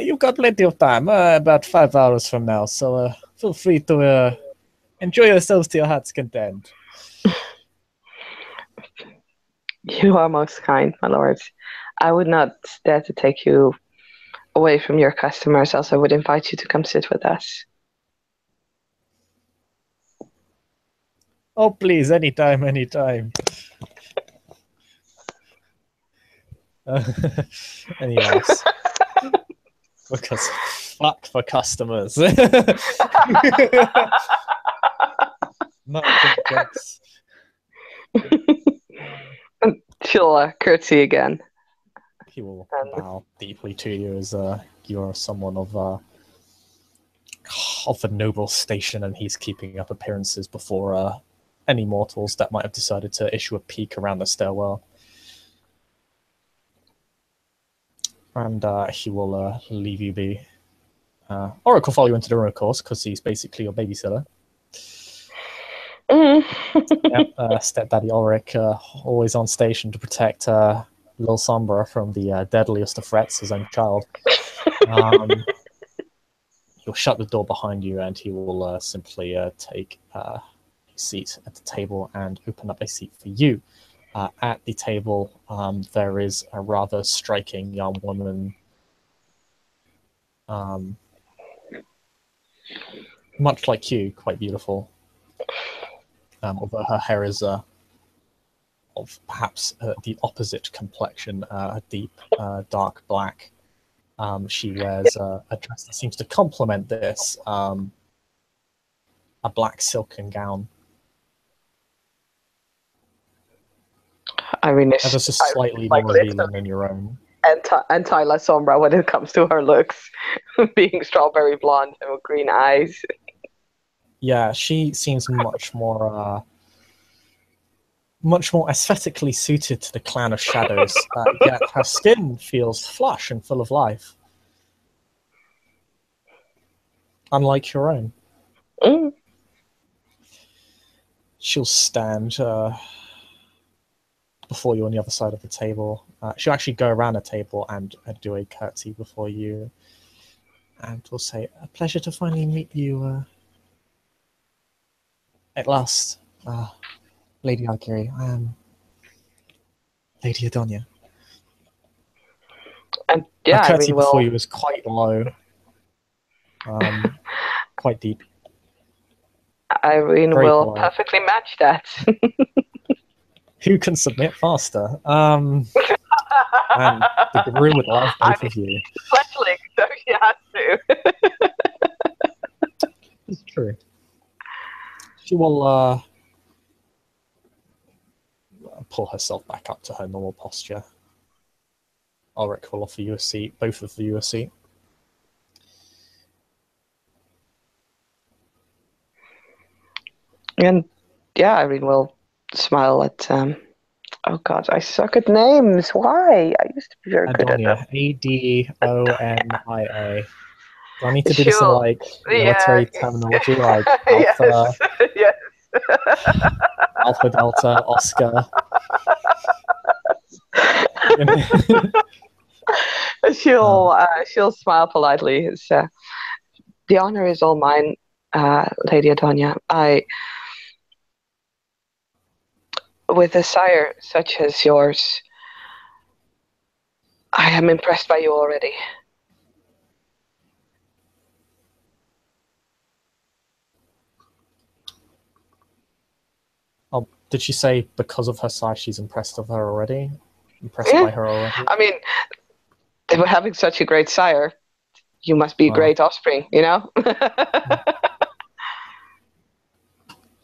You've got plenty of time. About 5 hours from now. So feel free to enjoy yourselves to your heart's content. You are most kind, my lord. I would not dare to take you away from your customers, else I would invite you to come sit with us. Oh, please, anytime, anytime. And he laughs. Because fuck for customers. Nothing gets. She'll curtsy again. He will bow deeply to you as you're someone of a noble station, and he's keeping up appearances before any mortals that might have decided to issue a peek around the stairwell. And he will leave you be. Oric will follow you into the room, of course, because he's basically your babysitter. Stepdaddy Ulrich, always on station to protect Lilsombra from the deadliest of threats, his own child. He'll shut the door behind you, and he will simply take a seat at the table and open up a seat for you. At the table, there is a rather striking young woman, much like you, quite beautiful. Although her hair is of perhaps the opposite complexion, a deep dark black. She wears a dress that seems to complement this, a black silken gown. Irene is just slightly more revealing than your own. Anti-Lilsombra when it comes to her looks, being strawberry blonde and with green eyes. Yeah, she seems much more aesthetically suited to the clan of shadows, yet her skin feels flush and full of life. Unlike your own. Mm. She'll stand before you on the other side of the table. She'll actually go around the table and do a curtsy before you. And will say, "A pleasure to finally meet you at last, Lady Valkyrie. I am Lady Adonia." And yeah, her curtsy Irene will... before you was quite low. Quite deep. Irene Very will polite. perfectly match that. Who can submit faster? And the guru would love both of you. Fletchling, so she has to. It's true. She will pull herself back up to her normal posture. Ulrich will offer you a seat, both of you a seat. And yeah, Irene will smile at oh god, I suck at names. Why? I used to be very good at them. Adonia. Do I need to do this in like military terminology, like Alpha, yes. Alpha Delta, Oscar? She'll smile politely. The honor is all mine, Lady Adonia. With a sire such as yours, I am impressed by you already. Oh, did she say because of her size she's impressed of her already? Impressed by her already? I mean, they were having such a great sire. You must be a Well, great offspring, you know?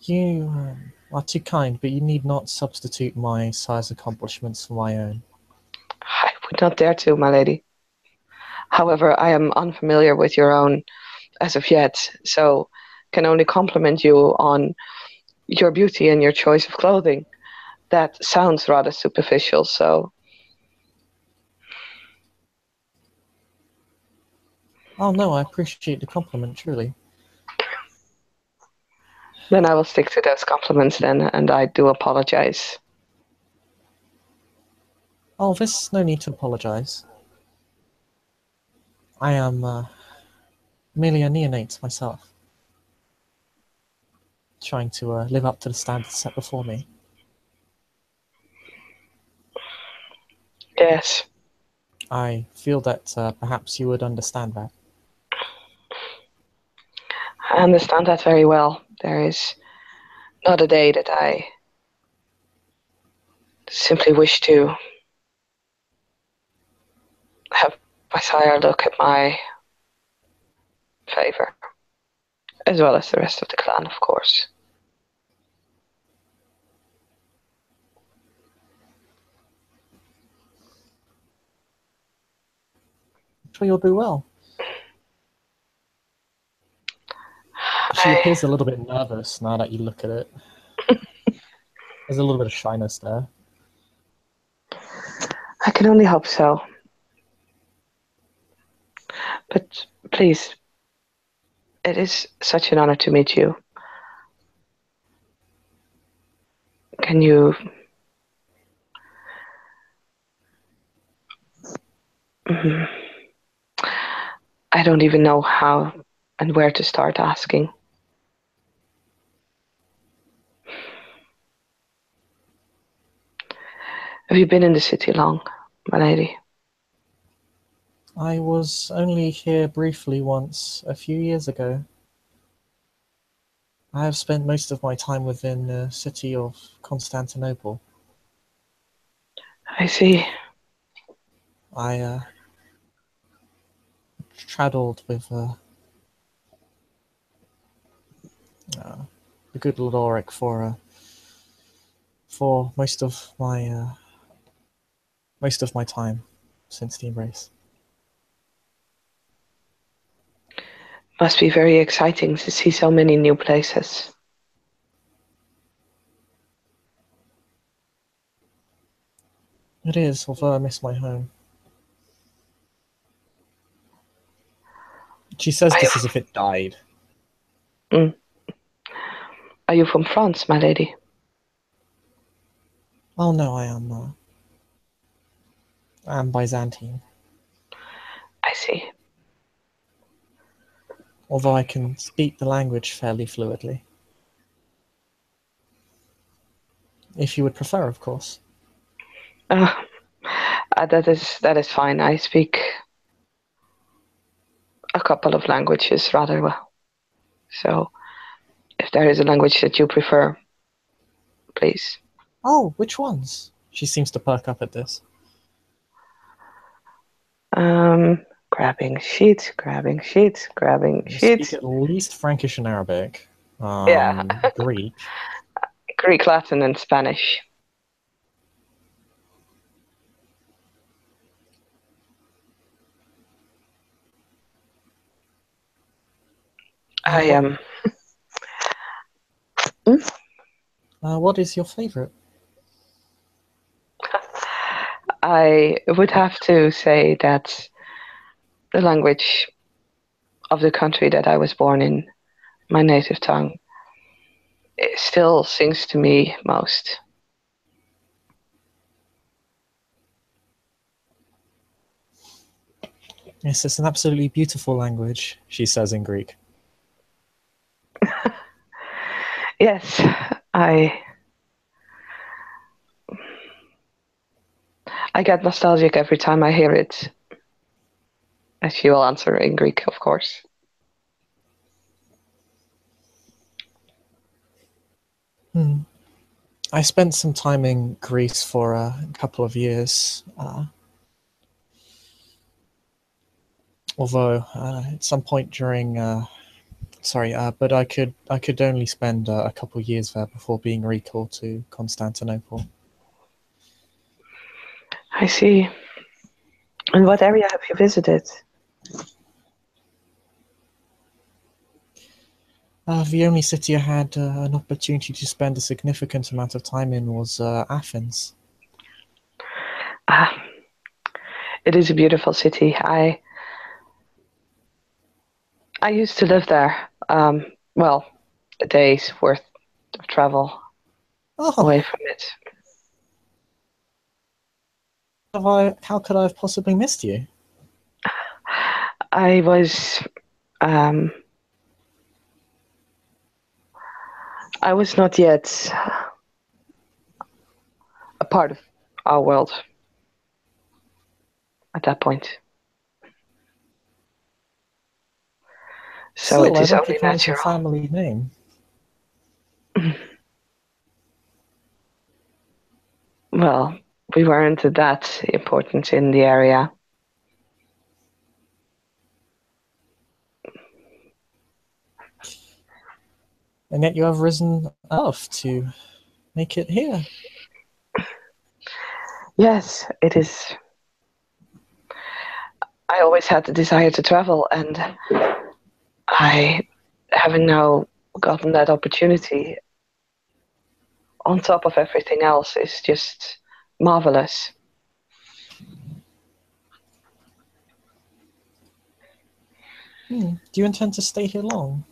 you are too kind, but you need not substitute my sire's accomplishments for my own. I would not dare to, my lady. However, I am unfamiliar with your own as of yet, so can only compliment you on your beauty and your choice of clothing. That sounds rather superficial, so Oh no, I appreciate the compliment, truly. then I will stick to those compliments then, and I do apologize. Oh, there's no need to apologize. I am merely a neonate myself, trying to live up to the standards set before me. Yes, I feel that perhaps you would understand that. I understand that very well. There is not a day that I simply wish to have my sire look at my favor, as well as the rest of the clan, of course. I'm sure you'll do well. She I, appears a little bit nervous now that you look at it. There's a little bit of shyness there. I can only hope so. But please, it is such an honor to meet you. Can you... I don't even know how and where to start asking. Have you been in the city long, my lady? I was only here briefly once, a few years ago. I have spent most of my time within the city of Constantinople. I see. I traveled with the good Lord Auric for most of my time since the embrace. Must be very exciting to see so many new places. It is, although I miss my home. She says Are you, this as if it died. mm, are you from France, my lady? Oh no, I am Byzantine. I see. Although I can speak the language fairly fluidly. If you would prefer, of course. Uh, that is fine. I speak a couple of languages rather well. So, if there is a language that you prefer, please. Oh, which ones? She seems to perk up at this. Grabbing sheets, grabbing sheets, grabbing You speak sheets. at least Frankish and Arabic. Yeah, Greek. Greek, Latin, and Spanish. I What am. Um, what is your favorite? I would have to say that the language of the country that I was born in, my native tongue, it still sings to me most. Yes, it's an absolutely beautiful language, she says in Greek. Yes, I I get nostalgic every time I hear it. As she will answer in Greek, of course. I spent some time in Greece for a couple of years. Although at some point during, but I could only spend a couple of years there before being recalled to Constantinople. I see. And what area have you visited? The only city I had an opportunity to spend a significant amount of time in was Athens. It is a beautiful city. I used to live there. Well, a day's worth of travel away Oh, from it. how could I have possibly missed you? I was um, I was not yet a part of our world at that point. So Still, it I is only recognize your natural. family name. Well, we weren't that important in the area. And yet you have risen enough to make it here. Yes, it is. I always had the desire to travel, and I, having now gotten that opportunity, on top of everything else, is just marvelous. Do you intend to stay here long?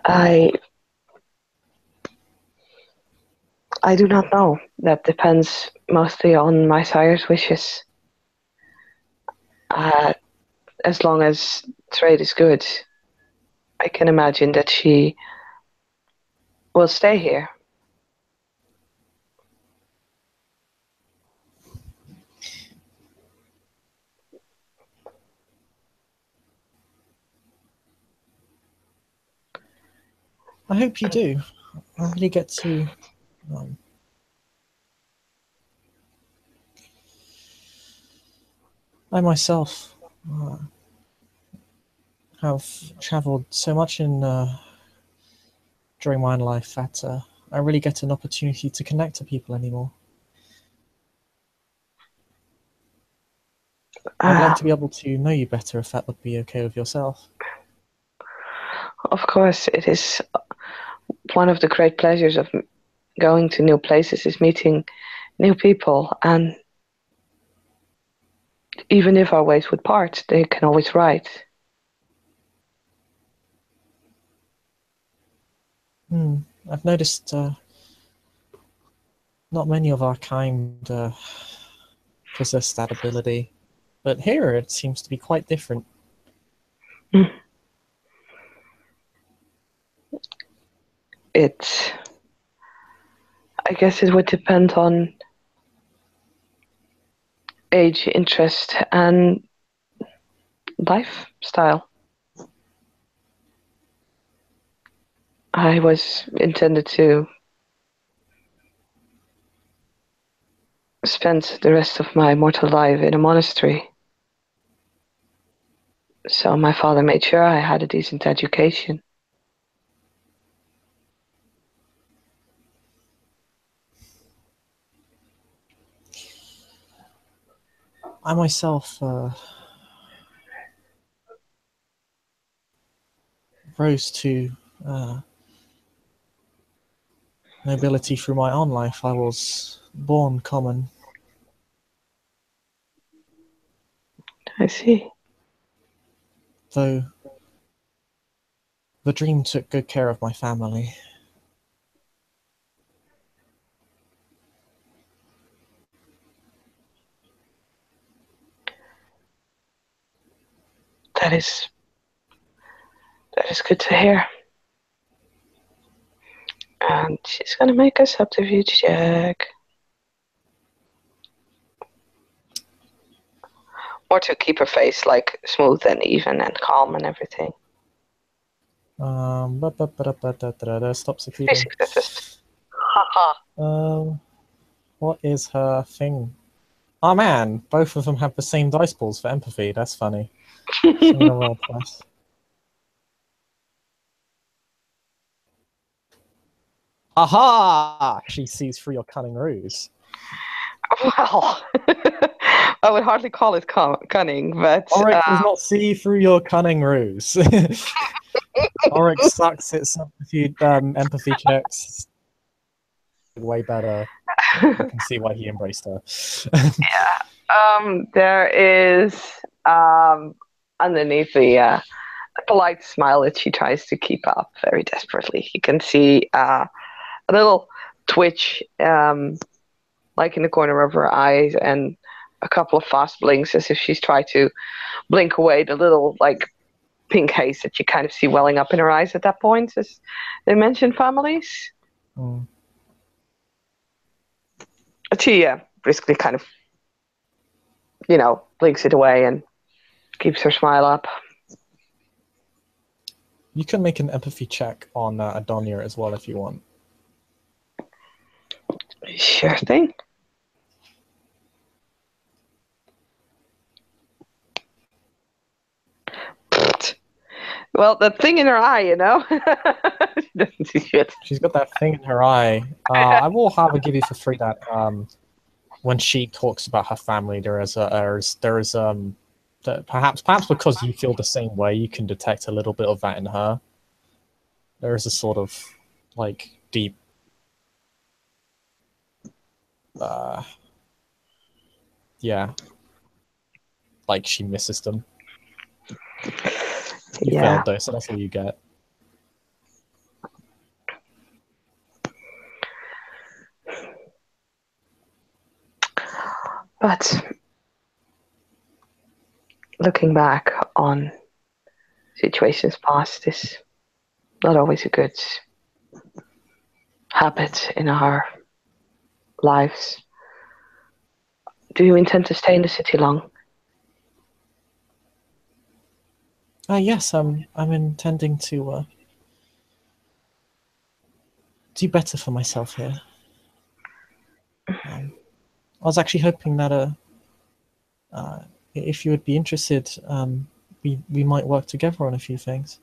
I I do not know. That depends mostly on my sire's wishes. Uh, as long as trade is good, I can imagine that she will stay here. I hope you do. I really get to um, I myself have travelled so much in during my life that I really get an opportunity to connect to people anymore. I'd like Uh, to be able to know you better if that would be okay with yourself. of course, it is one of the great pleasures of going to new places is meeting new people, and even if our ways would part, they can always write. I've noticed not many of our kind possess that ability, but here it seems to be quite different. It, I guess, it would depend on age, interest, and lifestyle. I was intended to spend the rest of my mortal life in a monastery. So my father made sure I had a decent education. I myself rose to nobility through my own life. I was born common, I see. though the dream took good care of my family. That is that is good to hear. And she's gonna make a subterfuge check. Or to keep her face like smooth and even and calm and everything. Stop succeeding. Hey, successes. Haha. What is her thing? Oh man, both of them have the same dice balls for empathy. That's funny. So I'm gonna roll plus. Aha! She sees through your cunning ruse. Well, I would hardly call it cunning, but Auric does not see through your cunning ruse. Auric sucks at substitute empathy checks way better. You can see why he embraced her. yeah. There is underneath the polite smile that she tries to keep up very desperately. You can see a little twitch, like in the corner of her eyes, and a couple of fast blinks as if she's tried to blink away the little like pink haze that you kind of see welling up in her eyes at that point, as they mentioned families. Mm. She briskly kind of, blinks it away and keeps her smile up. You can make an empathy check on Adonia as well if you want. Sure thing. Well, that thing in her eye, she doesn't see shit. She's got that thing in her eye. I will have her give you for free that when she talks about her family, perhaps because you feel the same way, you can detect a little bit of that in her. There is a sort of like deep like she misses them. You failed though, so that's all you get. But looking back on situations past is not always a good habit in our lives. Do you intend to stay in the city long? Yes, I'm intending to do better for myself here. I was actually hoping that if you would be interested, we might work together on a few things.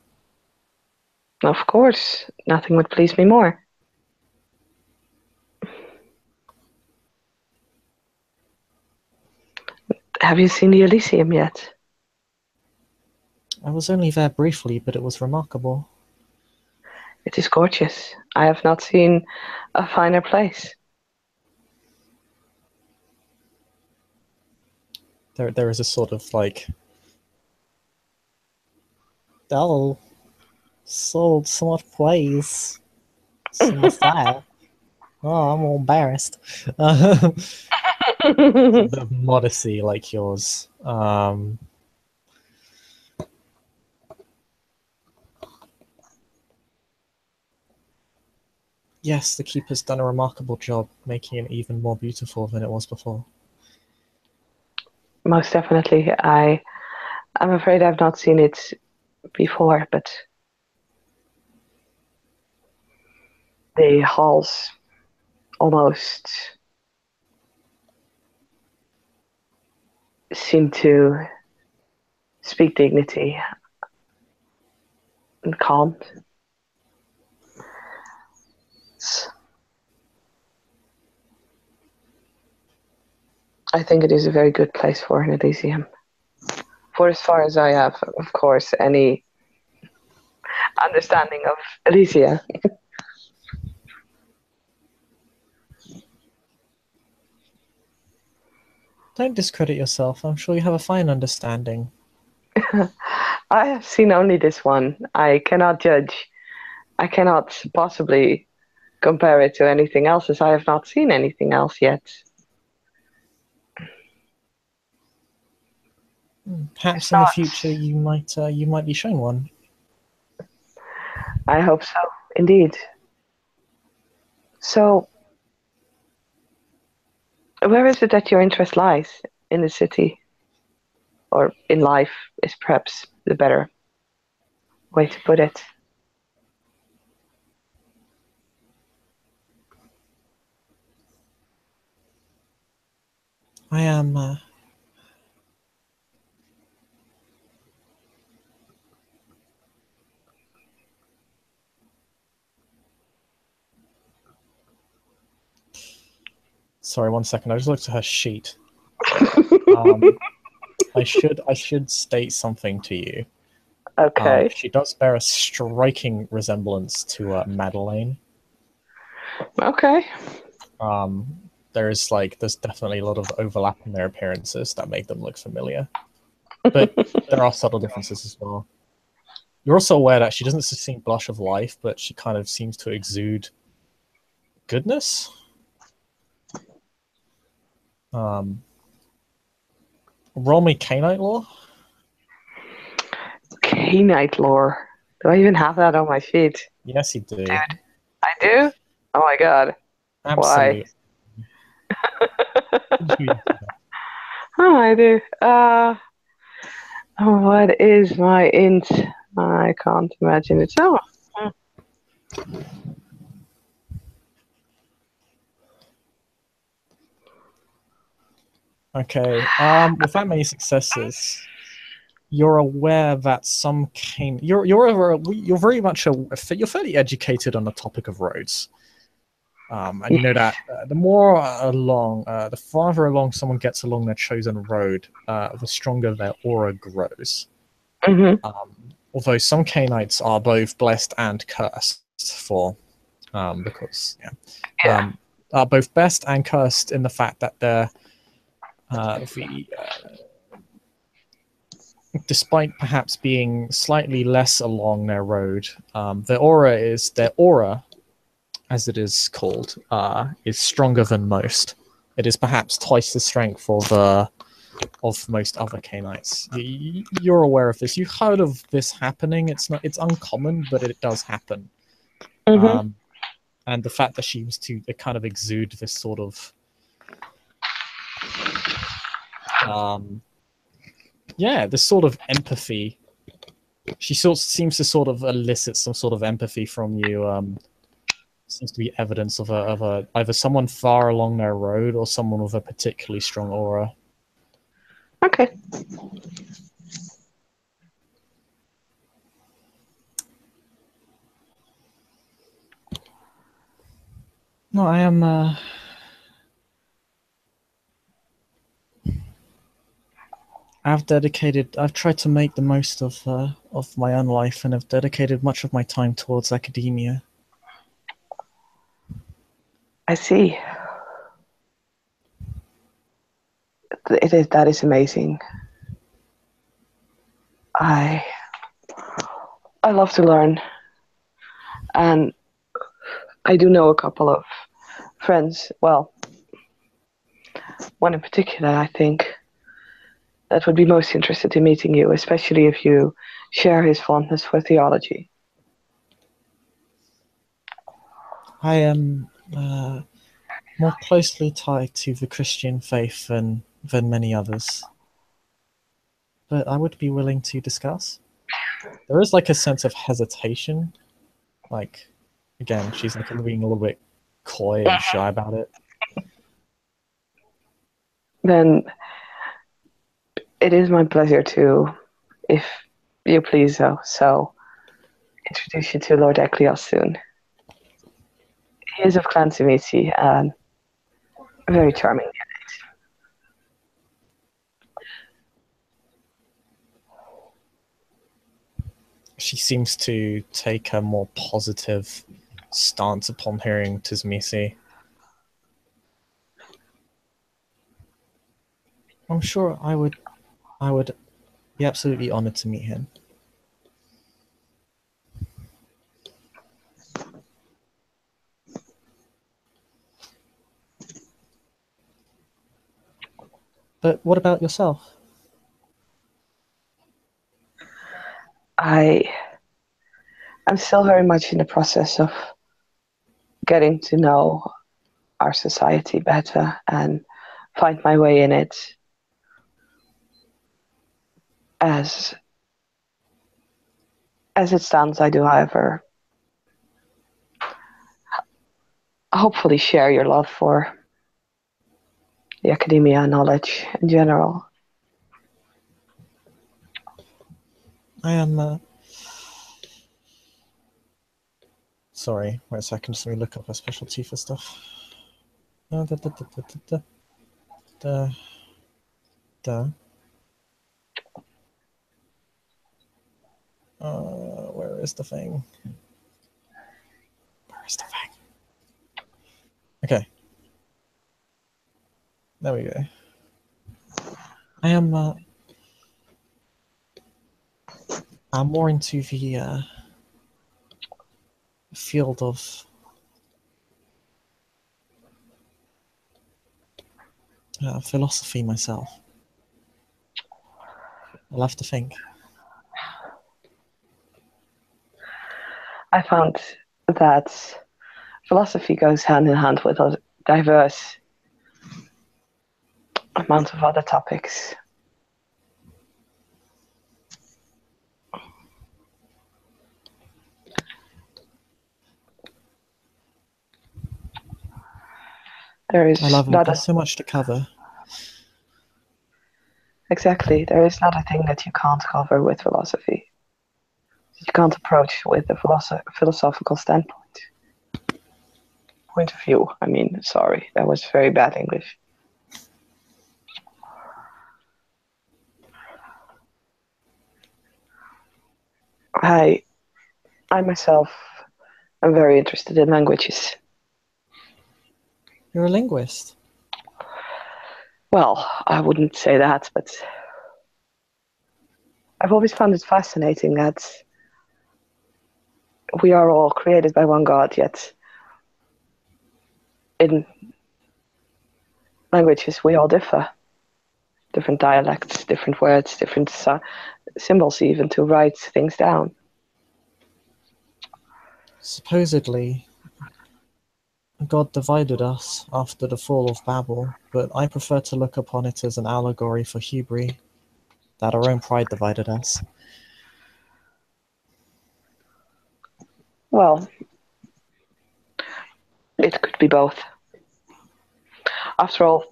Of course, nothing would please me more. Have you seen the Elysium yet? I was only there briefly, but it was remarkable. It is gorgeous. I have not seen a finer place. There is a sort of like, oh, so much praise, so much style. Oh, I'm all embarrassed. A bit of modesty like yours. Yes, the keeper's done a remarkable job making it even more beautiful than it was before. Most definitely. I'm afraid I've not seen it before, but the halls almost seem to speak dignity and calm. I think it is a very good place for an Elysium. For as far as I have, of course, any understanding of Elysia. Don't discredit yourself. I'm sure you have a fine understanding. I have seen only this one. I cannot judge. I cannot possibly compare it to anything else, as I have not seen anything else yet. Perhaps in the future you might be shown one. I hope so, indeed. So, where is it that your interest lies in the city? or in life is perhaps the better way to put it. I am. Sorry, 1 second. I just looked at her sheet. I should state something to you. Okay. She does bear a striking resemblance to Madeleine. Okay. There's definitely a lot of overlap in their appearances that make them look familiar, but there are subtle differences as well. You're also aware that she doesn't seem blush of life, but she kind of seems to exude goodness. Roll me Canite lore. Canite lore. Do I even have that on my sheet? Yes, you do. Dude, I do? Oh my god. Absolutely. Why? Oh, I do. What is my int? I can't imagine it. Oh. Okay. Without many successes, you're aware that you're very much you're fairly educated on the topic of roads. And you know that the farther along someone gets along their chosen road, the stronger their aura grows. Mm-hmm. Although some Canaanites are both blessed and cursed are both blessed and cursed in the fact that they're despite perhaps being slightly less along their road, their aura, as it is called, is stronger than most. It is perhaps twice the strength of most other Canaanites. You're aware of this. You've heard of this happening. It's uncommon, but it does happen. Mm-hmm. And the fact that she was to kind of exude this sort of this sort of empathy. She seems to sort of elicit some sort of empathy from you. Seems to be evidence of a either someone far along their road or someone with a particularly strong aura. Okay. No, I am. I've tried to make the most of my own life, and have dedicated much of my time towards academia. I see. That is amazing. I love to learn, and I do know a couple of friends. Well, one in particular, I think, that would be most interested in meeting you, especially if you share his fondness for theology. I am more closely tied to the Christian faith than many others, but I would be willing to discuss. There is a sense of hesitation. Again, she's being a little bit coy and shy about it. Then it is my pleasure to, if you please so introduce you to Lord Eclios soon. He is of Clan Simisi and a very charming man. She seems to take a more positive stance upon hearing Tizmisi. I'm sure I would be absolutely honored to meet him. But what about yourself? I'm still very much in the process of getting to know our society better and find my way in it. As it stands, I do, however, hopefully share your love for the academia knowledge in general. I am. Sorry, wait a second. Just let me look up a specialty for stuff. Da, da, da, da, da, da, da. Where is the thing? Where is the thing? Okay. There we go. I am. I'm more into the field of philosophy myself. I'll have to think. I found that philosophy goes hand in hand with a diverse amount of other topics. I love it. There's so much to cover. Exactly. There is not a thing that you can't cover with philosophy. You can't approach with a philosophical standpoint. Point of view. I mean, sorry, that was very bad English. I myself am very interested in languages. You're a linguist? Well, I wouldn't say that, but I've always found it fascinating that we are all created by one God, yet in languages we all differ. Different dialects, different words, different symbols even to write things down. Supposedly, God divided us after the fall of Babel, but I prefer to look upon it as an allegory for hubris, that our own pride divided us. Well, it could be both. After all,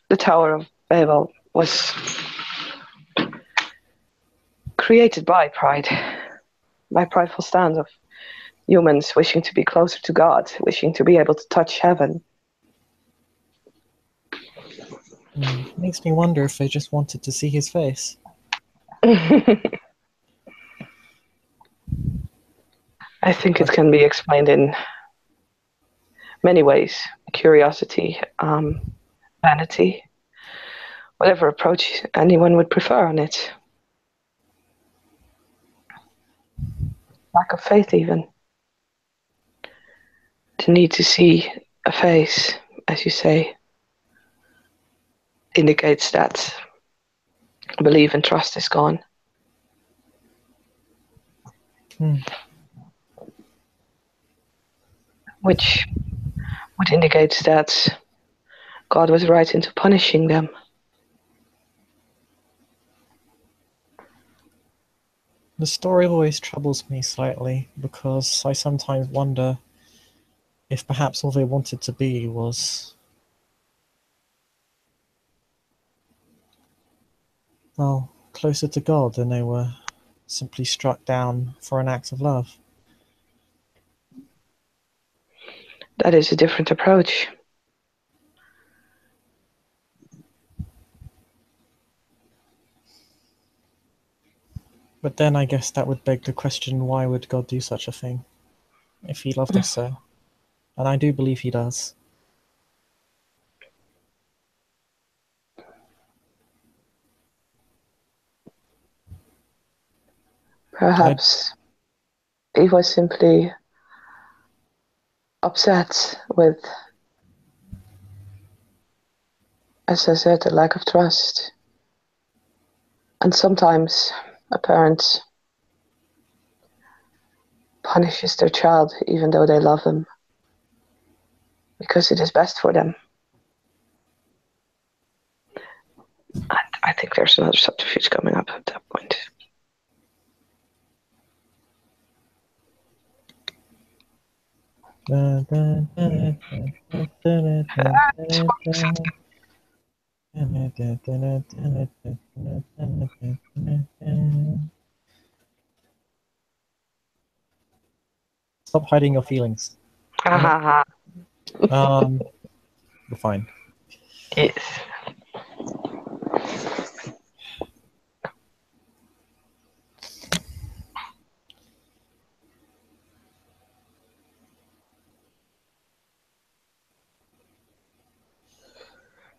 the Tower of Babel was created by pride, by prideful stands of humans wishing to be closer to God, wishing to be able to touch heaven. Makes me wonder if they just wanted to see his face. I think it can be explained in many ways. Curiosity, vanity, whatever approach anyone would prefer on it. Lack of faith even. The need to see a face, as you say, indicates that belief and trust is gone. Which would indicate that God was right into punishing them. The story always troubles me slightly, because I sometimes wonder if perhaps all they wanted to be was, well, closer to God than they were simply struck down for an act of love. That is a different approach. But then I guess that would beg the question, why would God do such a thing if he loved us so? And I do believe he does. Perhaps he was simply upset with, as I said, the lack of trust. And sometimes a parent punishes their child even though they love them, because it is best for them. I think there's another subterfuge coming up at that point. Stop hiding your feelings. Ha We're fine. Yes.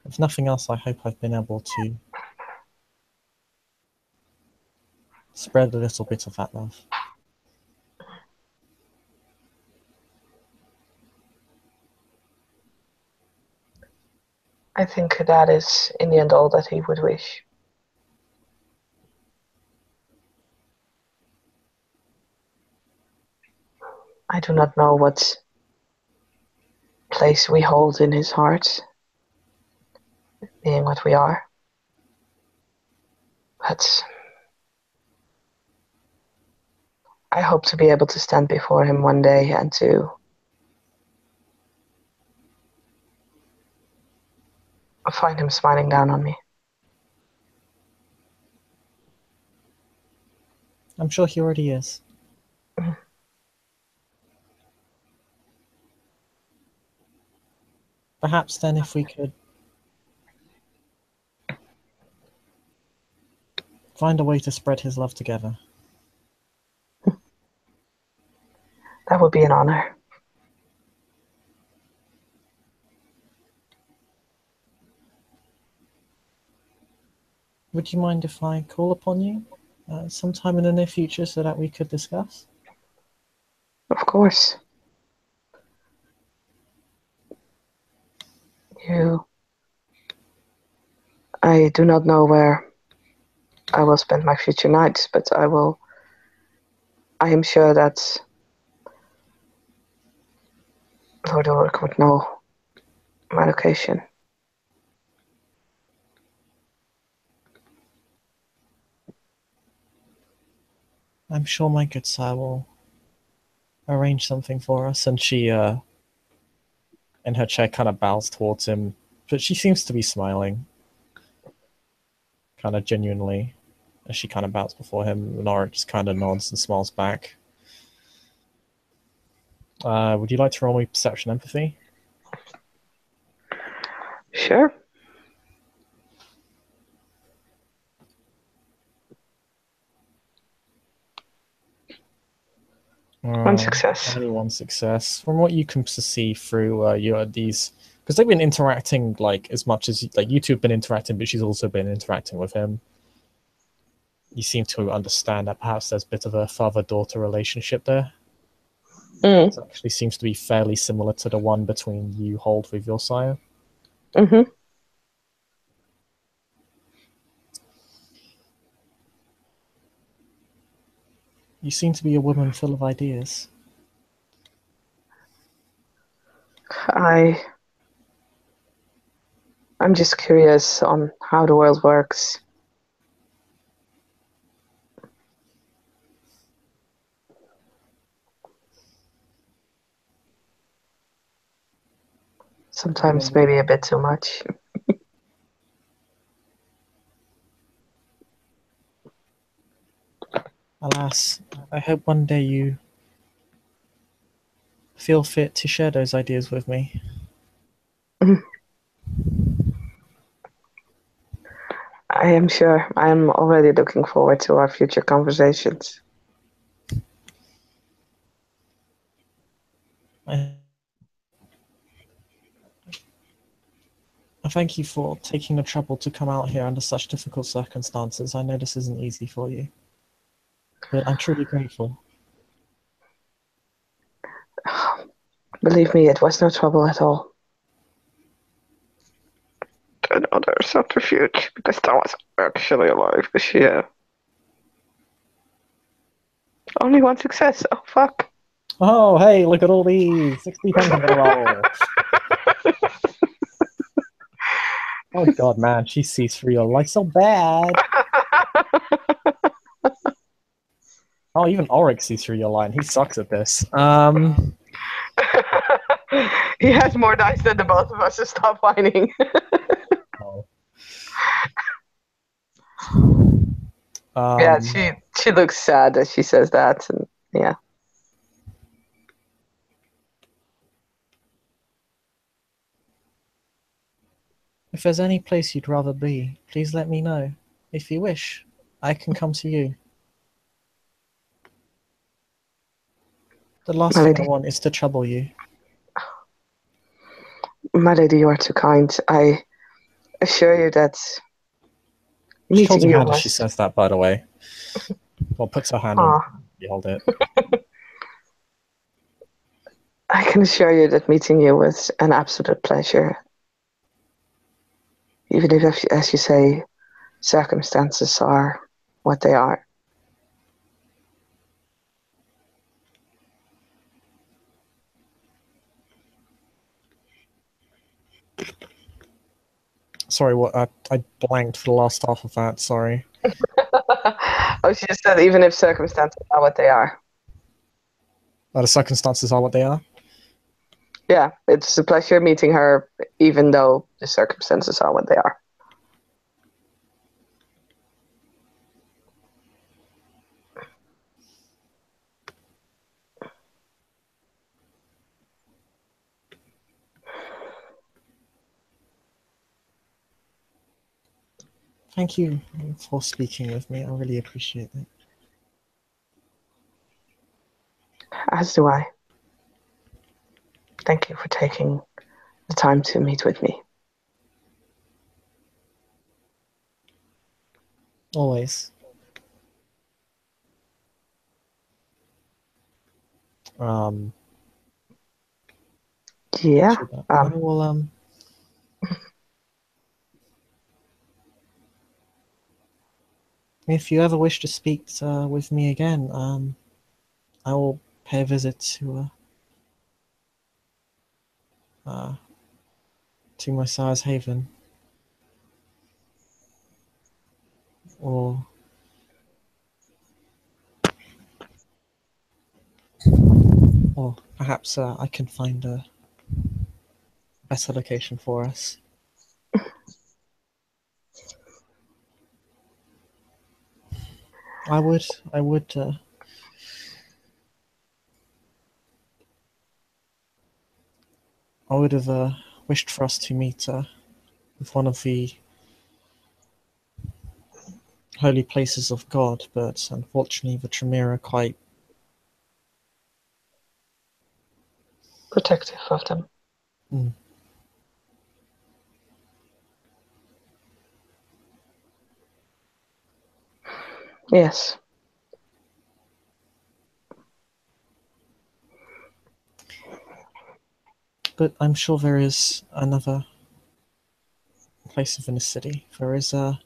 If nothing else, I hope I've been able to spread a little bit of that love. I think that is, in the end, all that he would wish. I do not know what place we hold in his heart, being what we are. But I hope to be able to stand before him one day and to find him smiling down on me. I'm sure he already is. Perhaps then if we could find a way to spread his love together. That would be an honor. Would you mind if I call upon you sometime in the near future so that we could discuss? Of course. I do not know where I will spend my future nights, but I am sure that Lord Ulrich would know my location. I'm sure my good sir will arrange something for us. And she, in her chair, kind of bows towards him, but she seems to be smiling, kind of genuinely, as she kind of bows before him. Nora just kind of nods and smiles back. Would you like to roll me perception empathy? Sure. One success. Only one success. From what you can see through these, because they've been interacting like as much as like you two have been interacting, but she's also been interacting with him. You seem to understand that perhaps there's a bit of a father-daughter relationship there. It actually seems to be fairly similar to the one between you hold with your sire. Mm-hmm. You seem to be a woman full of ideas. I'm just curious on how the world works. Sometimes maybe a bit too much. Alas, I hope one day you feel fit to share those ideas with me. I am sure. I am already looking forward to our future conversations. I thank you for taking the trouble to come out here under such difficult circumstances. I know this isn't easy for you, but I'm truly grateful. Believe me, it was no trouble at all. Another subterfuge, because that was actually alive this year. Only one success. Oh, fuck. Oh, hey, look at all these. 60 times in a roll. Oh god, man, she sees through your light so bad. Oh, even Ulrich sees through your line. He sucks at this. He has more dice than the both of us, so stop whining. Oh. Yeah, she looks sad as she says that, and yeah. If there's any place you'd rather be, please let me know. If you wish, I can come to you. The last My thing I lady, want is to trouble you. my lady, you are too kind. I assure you that She holds meeting your you hand as she was. says that, by the way. Well, puts her hand on Oh, you hold it. I can assure you that meeting you was an absolute pleasure. Even if, as you say, circumstances are what they are. Sorry, what? I blanked for the last half of that. Sorry. Oh, she just said even if circumstances are what they are. The circumstances are what they are. Yeah, it's a pleasure meeting her, even though the circumstances are what they are. Thank you for speaking with me. I really appreciate it. As do I. Thank you for taking the time to meet with me. Always. Yeah. I will if you ever wish to speak with me again, I will pay a visit to my sire's haven, or perhaps I can find a better location for us. I would have wished for us to meet with one of the holy places of God, but unfortunately the Tremere are quite Protective of them. Mm. Yes. But I'm sure there is another place within the city. There is a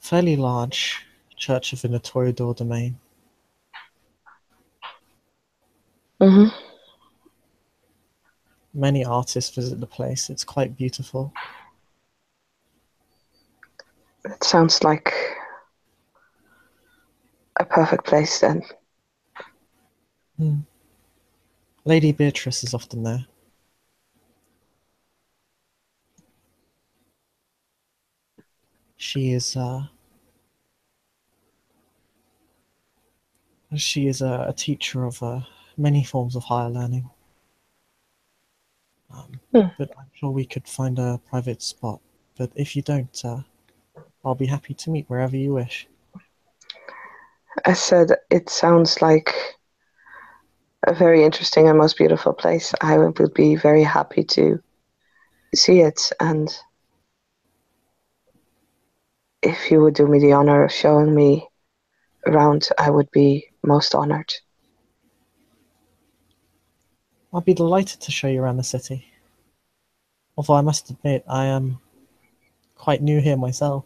fairly large church within the Toreador domain. Mm-hmm. Many artists visit the place. It's quite beautiful. It sounds like a perfect place then. Lady Beatrice is often there. She is a teacher of many forms of higher learning. But I'm sure we could find a private spot. But if you don't, I'll be happy to meet wherever you wish. I said it sounds like a very interesting and most beautiful place. I would be very happy to see it, and if you would do me the honor of showing me around, I would be most honored. I'll be delighted to show you around the city. Although I must admit, I am quite new here myself.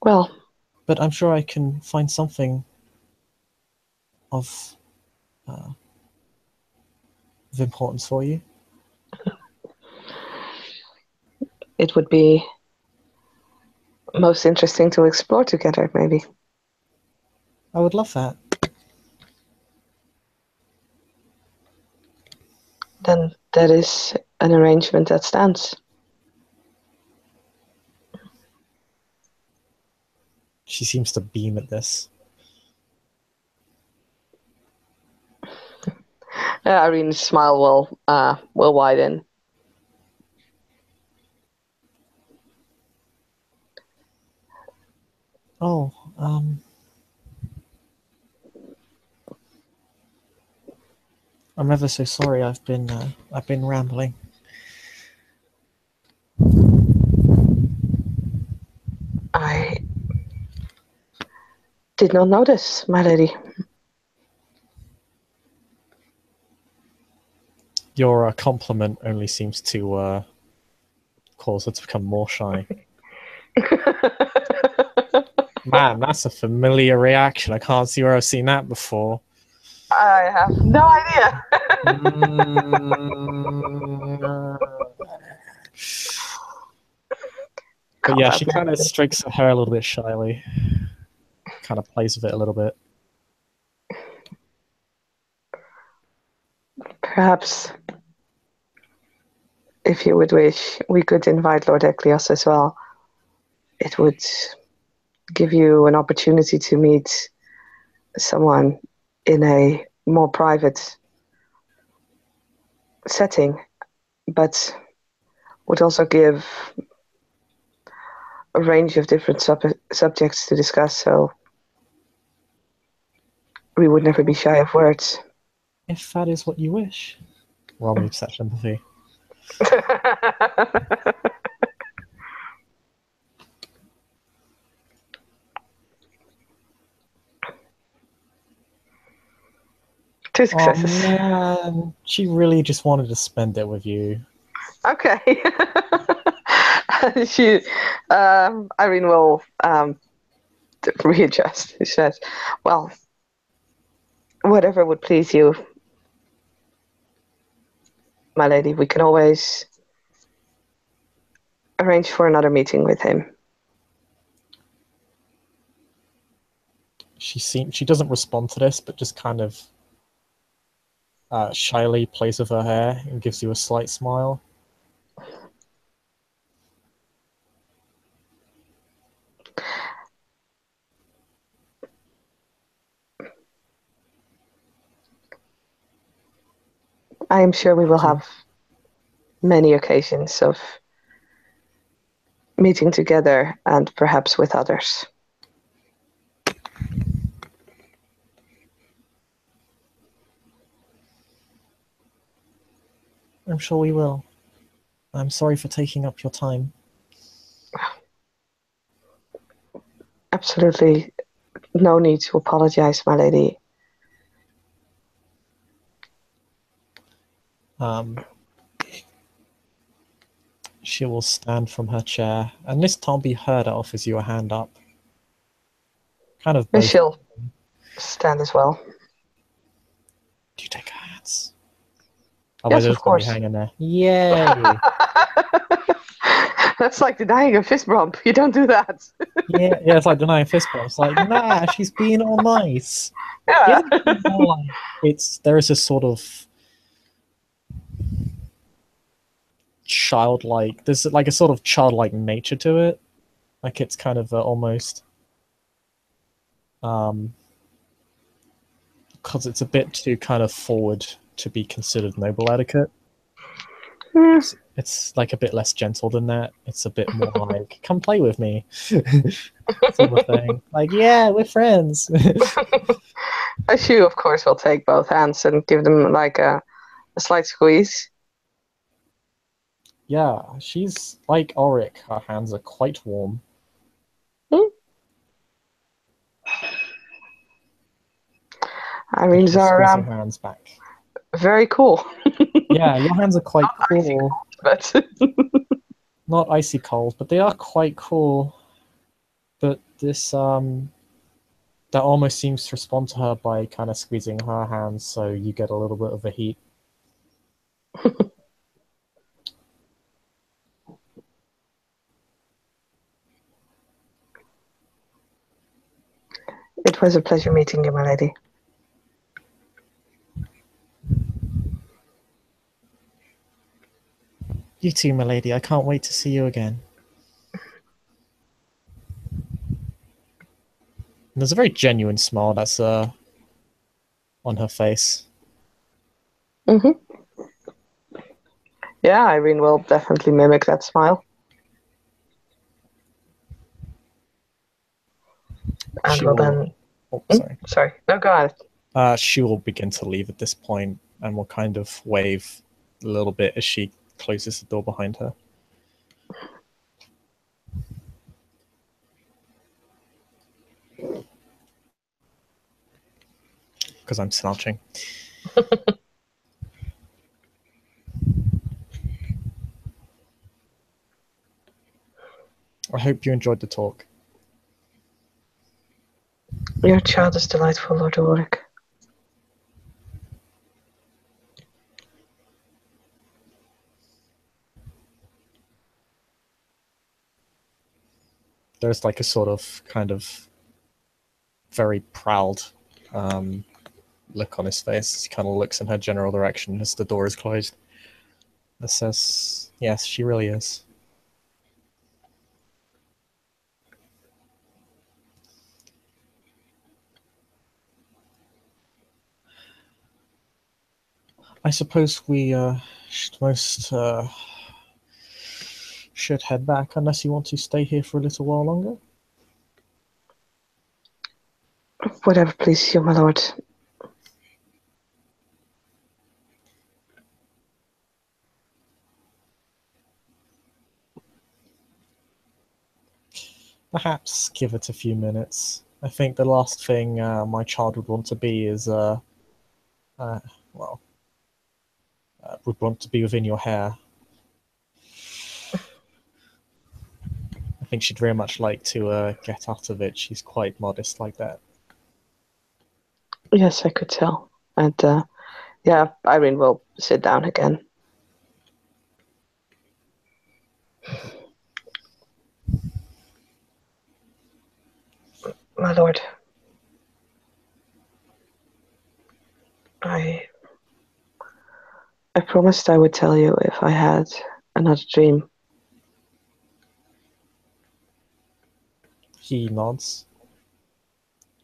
Well, But I'm sure I can find something of of importance for you? It would be most interesting to explore together, maybe. I would love that. Then that is an arrangement that stands. She seems to beam at this. Irene's smile will widen. Oh, I'm ever so sorry. I've been rambling. I did not notice, my lady. Your compliment only seems to cause her to become more shy. Man, that's a familiar reaction. I can't see where I've seen that before. I have no idea. But yeah, she kind of strokes her hair a little bit shyly. Kind of plays with it a little bit. Perhaps, if you would wish, we could invite Lord Eclios as well. It would give you an opportunity to meet someone in a more private setting, but would also give a range of different subjects to discuss, so we would never be shy of words. If that is what you wish. Roll me such empathy. Two successes. Oh man, she really just wanted to spend it with you. Okay. Irene will readjust. She says, well, whatever would please you, my lady, we can always arrange for another meeting with him. She doesn't respond to this, but just kind of shyly plays with her hair and gives you a slight smile. I am sure we will have many occasions of meeting together and perhaps with others. I'm sure we will. I'm sorry for taking up your time. Absolutely no need to apologize, my lady. She will stand from her chair, and Miss Tomby Herder offers you a hand up. Kind of both. She'll stand as well. Do you take her hands? Yes, of course. Hanging there. Yay! That's like denying a fist bump. You don't do that. yeah, it's like denying fist bump. It's like, nah, she's being all nice. Yeah. There is a sort of childlike. There's like a sort of childlike nature to it. Like it's kind of almost, because it's a bit too kind of forward to be considered noble etiquette. It's like a bit less gentle than that. It's a bit more like, come play with me, sort of thing. Like, yeah, we're friends. She, of course, will take both hands and give them like a slight squeeze. Yeah, she's like Auric. Her hands are quite warm. Irene's are hands back. Very cool. Yeah, your hands are quite cool. But not icy cold, but they are quite cool. But this that almost seems to respond to her by kind of squeezing her hands, so you get a little bit of a heat. It was a pleasure meeting you, my lady. You too, my lady. I can't wait to see you again. And there's a very genuine smile that's on her face. Mm-hmm. Yeah, Irene will definitely mimic that smile. And She will will. then... Oh, sorry. Sorry. No, go ahead. She will begin to leave at this point and will kind of wave a little bit as she closes the door behind her. Because I'm slouching. I hope you enjoyed the talk. Your child is delightful, Lord Ulrich. There's like a sort of kind of very proud look on his face. He kind of looks in her general direction as the door is closed. That says, yes, she really is. I suppose we should head back unless you want to stay here for a little while longer. Whatever pleases you, my lord. Perhaps give it a few minutes. I think the last thing my child would want to be is, would want to be within your hair. I think she'd very much like to get out of it. She's quite modest like that. Yes, I could tell. And yeah, Irene will sit down again. My lord, I promised I would tell you if I had another dream. He nods.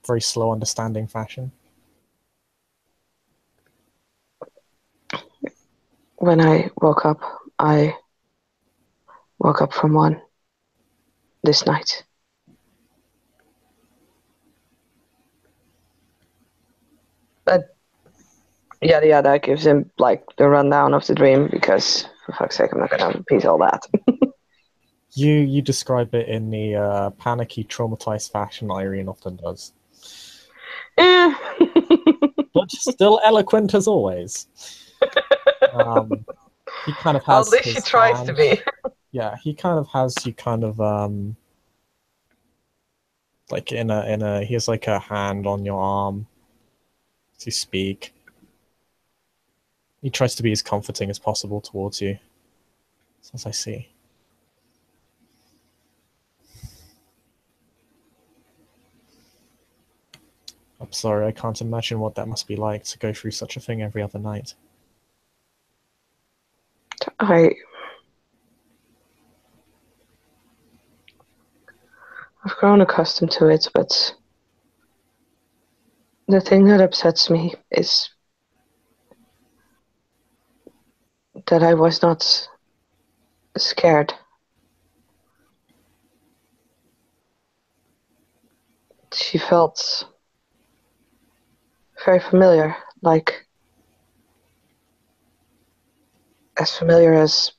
Very slow, understanding fashion. When I woke up from one this night. But yada gives him like the rundown of the dream because for fuck's sake I'm not gonna repeat all that. You describe it in the panicky, traumatized fashion Irene often does. But still eloquent as always. He kind of has At least she tries to be. Yeah, he kind of has you kind of like in a he has like a hand on your arm to speak. He tries to be as comforting as possible towards you. As I see. I'm sorry, I can't imagine what that must be like to go through such a thing every other night. I've grown accustomed to it, but the thing that upsets me is that I was not scared. She felt very familiar, like as familiar as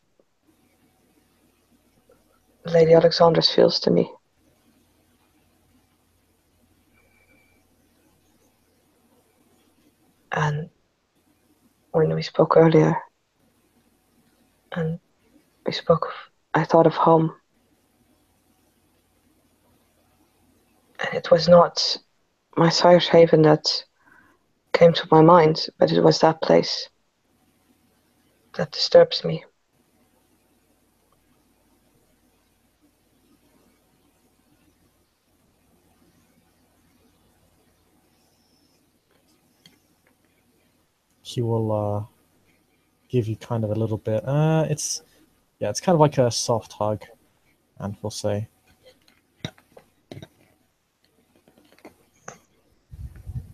Lady Alexandra's feels to me. And when we spoke earlier, and I thought of home. And it was not my sire's haven that came to my mind, but it was that place that disturbs me. he will give you kind of a little bit. It's kind of like a soft hug, and he'll say,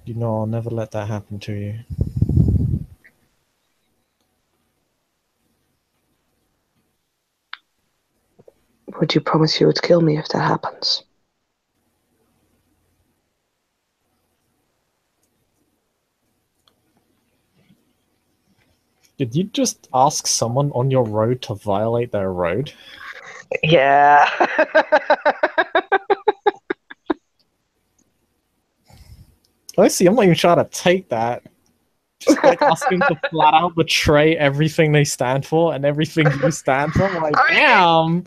"You know, I'll never let that happen to you." Would you promise you would kill me if that happens? Did you just ask someone on your road to violate their road? Yeah. Honestly, I'm not even trying to take that. Just like asking to flat out betray everything they stand for and everything you stand for. Like, damn.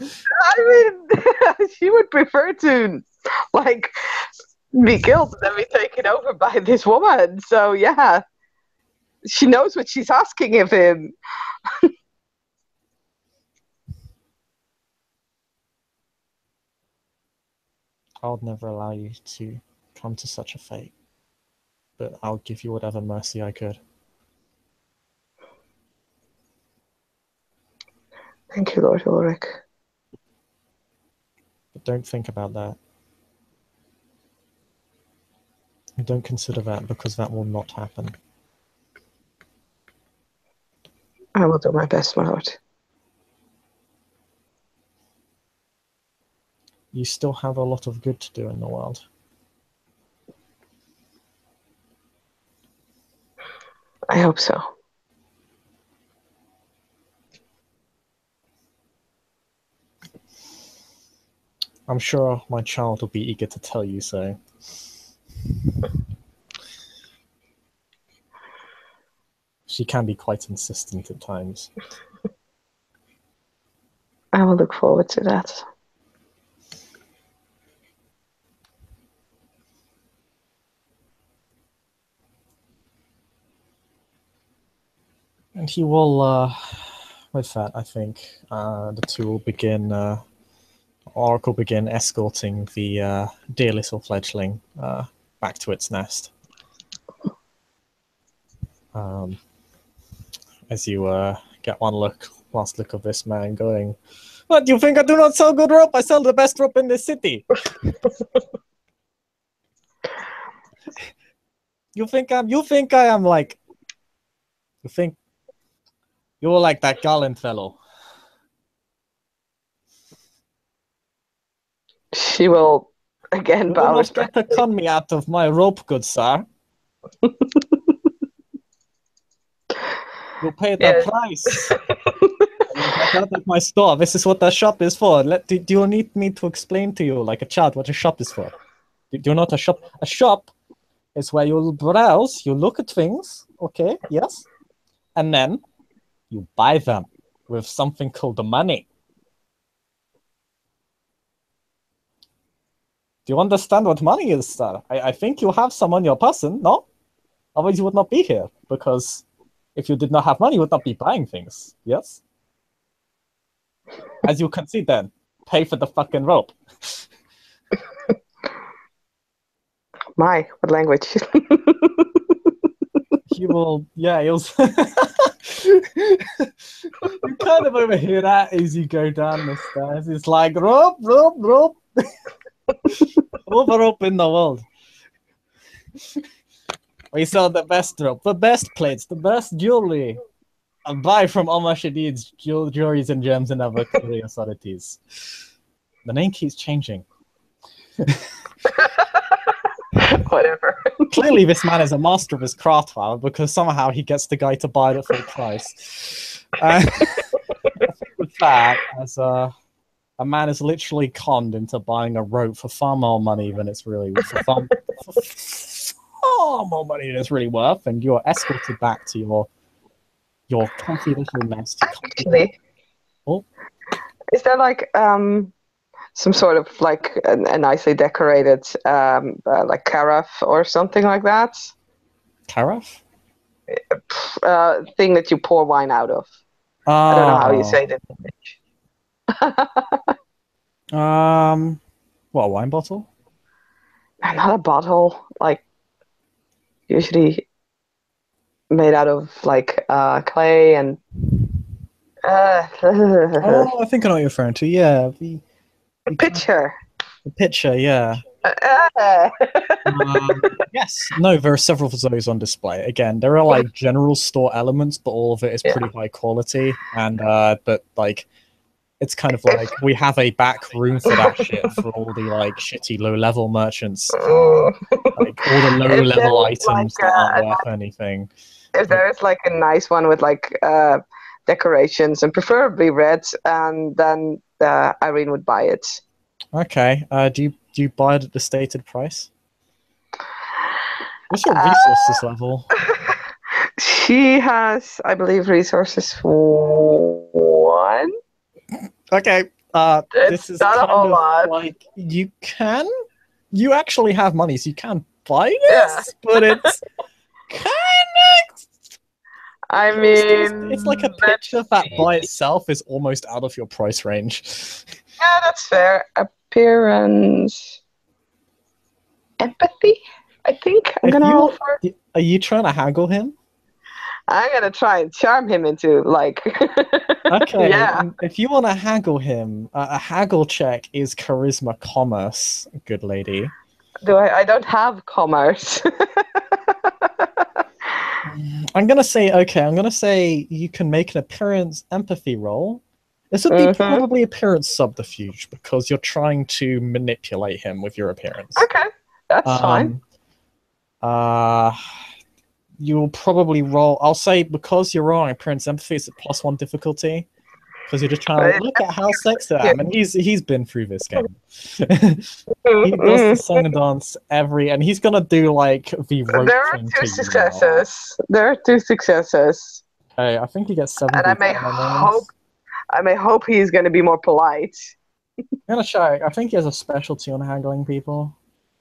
She would prefer to, like, be killed and then be taken over by this woman. So yeah, she knows what she's asking of him. I would never allow you to come to such a fate, but I'll give you whatever mercy I could. Thank you, Lord Ulrich. But don't think about that. Don't consider that, because that will not happen. I will do my best, my lord. You still have a lot of good to do in the world. I hope so. I'm sure my child will be eager to tell you so. She can be quite insistent at times. I will look forward to that. And he will, with that, I think, the two will begin, Oracle begin escorting the dear little fledgling back to its nest. As you get one last look of this man going, "What, do you think I do not sell good rope? I sell the best rope in the city." You think I am like, you think you're like that gallant fellow? She will again You will bow not get respectfully. to con me out of my rope, good sir. You pay the price. You get out of my store. This is what the shop is for. Do you need me to explain to you, like a child, what a shop is for? Do you know what a shop? A shop is where you browse, you look at things, okay, yes, and then you buy them with something called the money. Do you understand what money is, sir? I think you have some on your person, no? Otherwise you would not be here, because if you did not have money, you would not be buying things, yes? As you can see then, pay for the fucking rope. My, what language? He will, yeah, he'll... You kind of overhear that as you go down the stairs. It's like, rope, rope, rope. All the rope in the world. We sell the best rope, the best plates, the best jewelry. And buy from Omar Shadid's jewelries and gems and other curiosities. The name keeps changing. Whatever. Clearly, this man is a master of his craft, however, because somehow he gets the guy to buy it at full price. With that, as a man is literally conned into buying a rope for far more money than it's really for far more money than it's really worth, and you're escorted back to your comfy little nest. Actually, is there like some sort of like a nicely decorated like carafe or something like that? Carafe? Thing that you pour wine out of. I don't know how you say it in English. What, a wine bottle? Not a bottle. Like usually made out of like clay and. Oh, I think I know what you're referring to. Yeah, the kind Pitcher. the picture. Yeah. Uh, Yes. No, there are several of those on display. Again, there are like general store elements, but all of it is yeah. pretty high quality. And but like it's kind of like we have a back room for that shit for all the like shitty low level merchants. Like all the low If level there's like items that aren't worth anything. if But there's like a nice one with like decorations and preferably red, and then Irene would buy it. okay. Do you buy it at the stated price? What's your Uh, resources level? she has, I believe, resources for one. Okay. This It's is not a kind whole of lot. like you actually have money, so you can buy Yeah. this, but it's kind of I it's like a mean, picture let's that see. by itself is almost out of your price range. Yeah, that's fair. Appearance, empathy. I think I'm If gonna roll you for. are you trying to haggle him? I'm gonna try and charm him into like. Okay, Yeah. if you want to haggle him, a haggle check is charisma commerce, good lady. Do I? I don't have commerce. I'm gonna say okay. I'm gonna say you can make an appearance empathy roll. This would be Mm-hmm. probably appearance subterfuge because you're trying to manipulate him with your appearance. Okay, that's fine. Um, uh, you'll probably roll. I'll say because you're rolling appearance empathy, it's a +1 difficulty because you're just trying to But look at how sexy I yeah. am, and he's been through this game. He does the Mm-mm. song and dance and he's gonna do like the rope There are thing two to you now. successes. There are two successes, Okay, I think he gets and 7d10 on those. I may hope he's going to be more polite. I'm gonna check. I think he has a specialty on haggling people.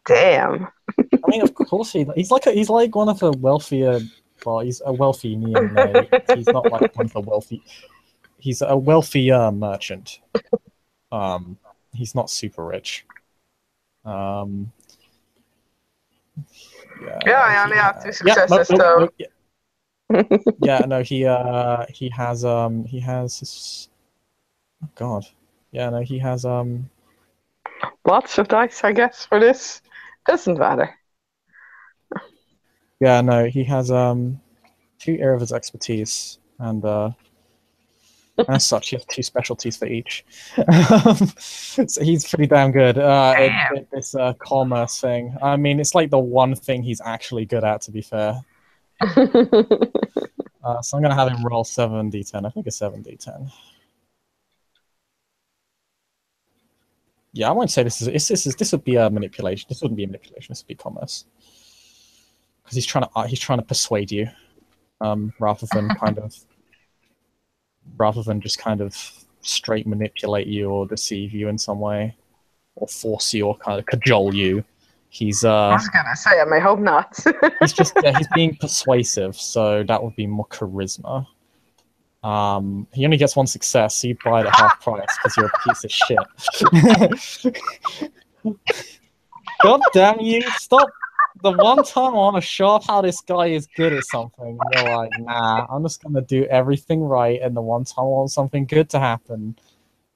Damn. I mean, of course he's like one of the wealthier. Well, he's a wealthy neon. He's not like one of the wealthy. He's a wealthier merchant. He's not super rich. Um, Yeah, yeah, I only have two yeah, successes, so. yeah, yeah, no, he has his. Oh God, yeah, no, he has Lots of dice, I guess, for this. Doesn't matter. yeah, no, he has 2 areas of expertise and as such, he has 2 specialties for each. So he's pretty damn good at this commerce thing. I mean, it's like the one thing he's actually good at, to be fair. So I'm gonna have him roll 7d10. I think it's 7d10. Yeah, I won't say this would be a manipulation. This wouldn't be a manipulation. This would be commerce because he's trying to persuade you, rather than just kind of straight manipulate you or deceive you in some way or force you or kind of cajole you. He's I was going to say, I may hope not. he's being persuasive, so that would be more charisma. He only gets 1 success, so you buy it at half price because you're a piece of shit. God damn you! Stop. The one time I want to show off how this guy is good at something, you're like, nah, I'm just gonna do everything right, and the one time I want something good to happen,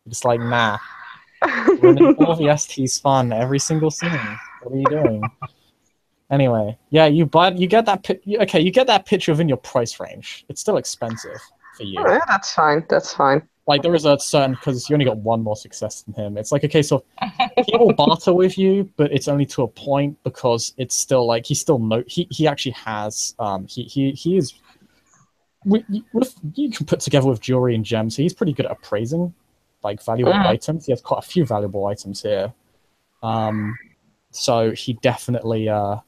you're just like, nah. Running all the ST's fun every single scene. What are you doing? Anyway, yeah, you get that picture within your price range. It's still expensive for you. Yeah, that's fine. That's fine. Like there is a certain because you only got 1 more success than him. It's like a case of he will barter with you, but it's only to a point because it's still like he actually has he is you can put together with jewelry and gems. So he's pretty good at appraising like valuable items. He has quite a few valuable items here. So he definitely yeah,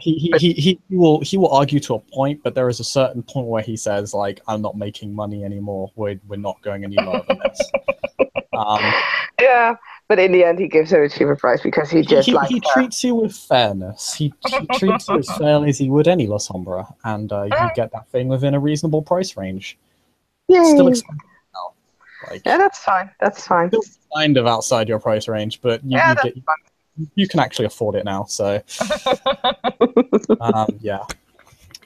he will argue to a point, but there is a certain point where he says like, "I'm not making money anymore. We're not going any lower than this." Yeah, but in the end, he gives her a cheaper price because he just he treats you with fairness. He treats you as fairly as he would any Lilsombra, and you get that thing within a reasonable price range. Yay. Still expensive now. Like, yeah, that's fine. That's fine. Still kind of outside your price range, but you get. Fine. you can actually afford it now. So, yeah,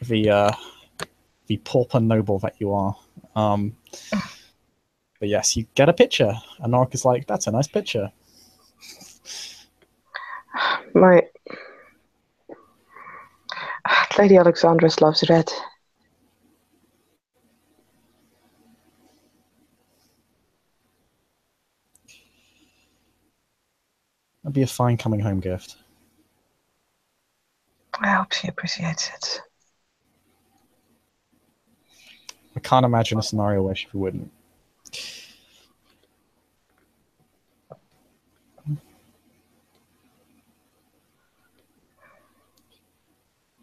the pauper noble that you are. But yes, you get a picture, and Norik is like, "That's a nice picture." My Lady Alexandris loves red. That'd be a fine coming home gift. I hope she appreciates it. I can't imagine a scenario where she wouldn't.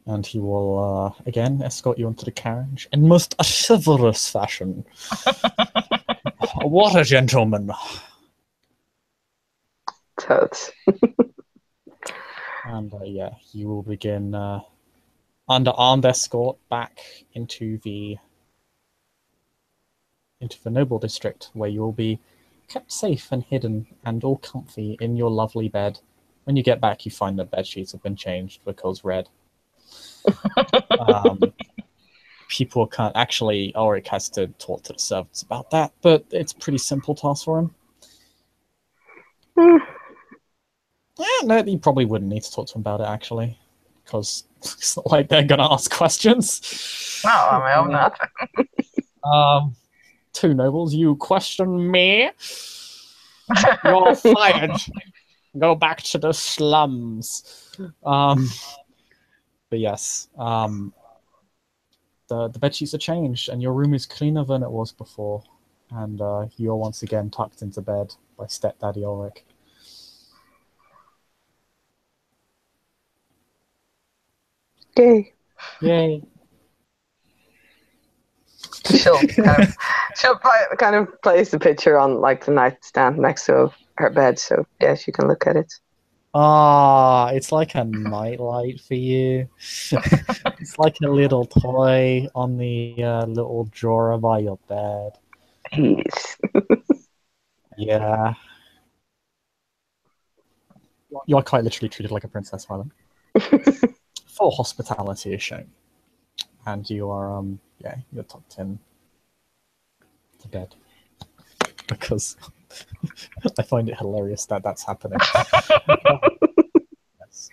And he will, again, escort you into the carriage in most chivalrous fashion. What a gentleman. Totes. And, yeah, you will begin under armed escort back into the noble district, where you will be kept safe and hidden and all comfy in your lovely bed. When you get back, you find the bed sheets have been changed because red. People can't actually. Ulrich has to talk to the servants about that, but it's a pretty simple task for him. Yeah, no, you probably wouldn't need to talk to him about it actually, because it's not like they're gonna ask questions. No, I hope not. Two nobles, you question me? You're fired. Go back to the slums. But yes, the bed sheets are changed, and your room is cleaner than it was before. And you're once again tucked into bed by stepdaddy Ulrich. Yay. Yay. She'll kind of place the picture on like the nightstand next to her bed, so yeah, she can look at it. Ah, it's like a nightlight for you. It's like a little toy on the little drawer by your bed. Yes. Yeah. You are quite literally treated like a princess, Violet. Full hospitality is shown. And you are, yeah, you're tucked in to bed. Because I find it hilarious that that's happening. Yes.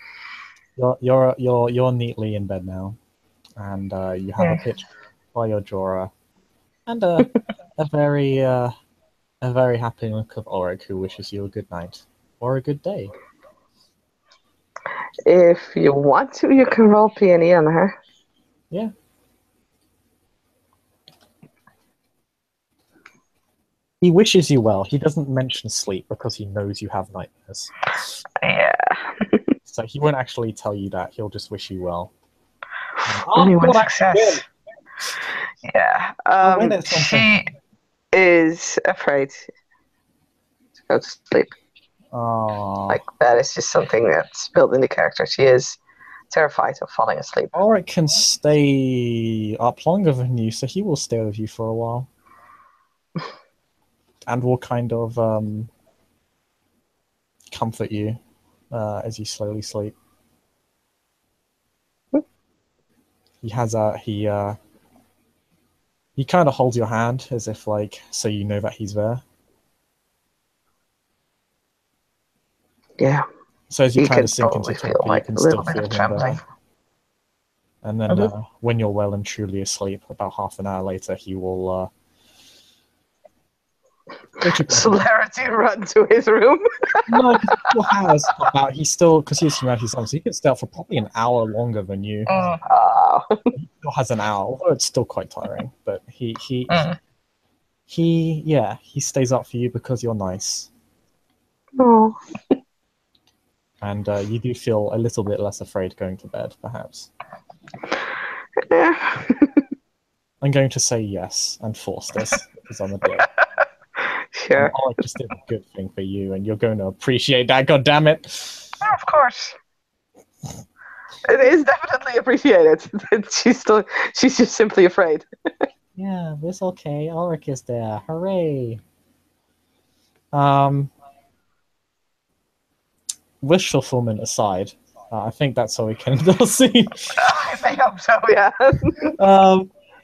You're neatly in bed now. And you have a picture by your drawer. And a very happy look of Ulrich, who wishes you a good night. Or a good day. If you want to, you can roll P&E on her. Yeah. He wishes you well. He doesn't mention sleep because he knows you have nightmares. Yeah. So he won't actually tell you that. He'll just wish you well. Only one success. Yeah. She is afraid to go to sleep. Oh. Like, that is just something that's built in the character. She is terrified of falling asleep. Ulrich can stay up longer than you, so he will stay with you for a while. And will kind of comfort you as you slowly sleep. He has he kind of holds your hand as if like so you know that he's there. Yeah. So as you kind of sink into torpor, like you can still feel him there. And then when you're well and truly asleep, about half an hour later, he will celerity run to his room. No, he still has about. He's still because he's humanity so he can stay out for probably an hour longer than you. He still has an hour, although it's still quite tiring. But he stays up for you because you're nice. Oh. And you do feel a little bit less afraid going to bed, perhaps. Yeah. I'm going to say yes and force this because I'm a dick. Sure. I just did a good thing for you, and you're going to appreciate that. God damn it! Oh, of course. It is definitely appreciated. She's just simply afraid. Yeah, it's okay. Ulrich is there. Hooray! wish fulfillment aside, I think that's all we can do. See. I hope so, yeah.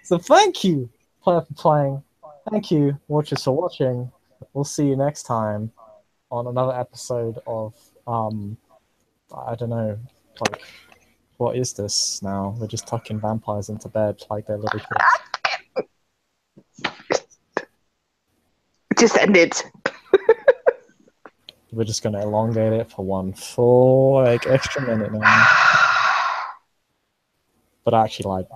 So thank you, player, for playing. Thank you, watchers, for watching. We'll see you next time on another episode of I don't know, like, what is this now? We're just tucking vampires into bed like they're little kids. Just end it. We're just gonna elongate it for one full extra minute now. But I actually lied.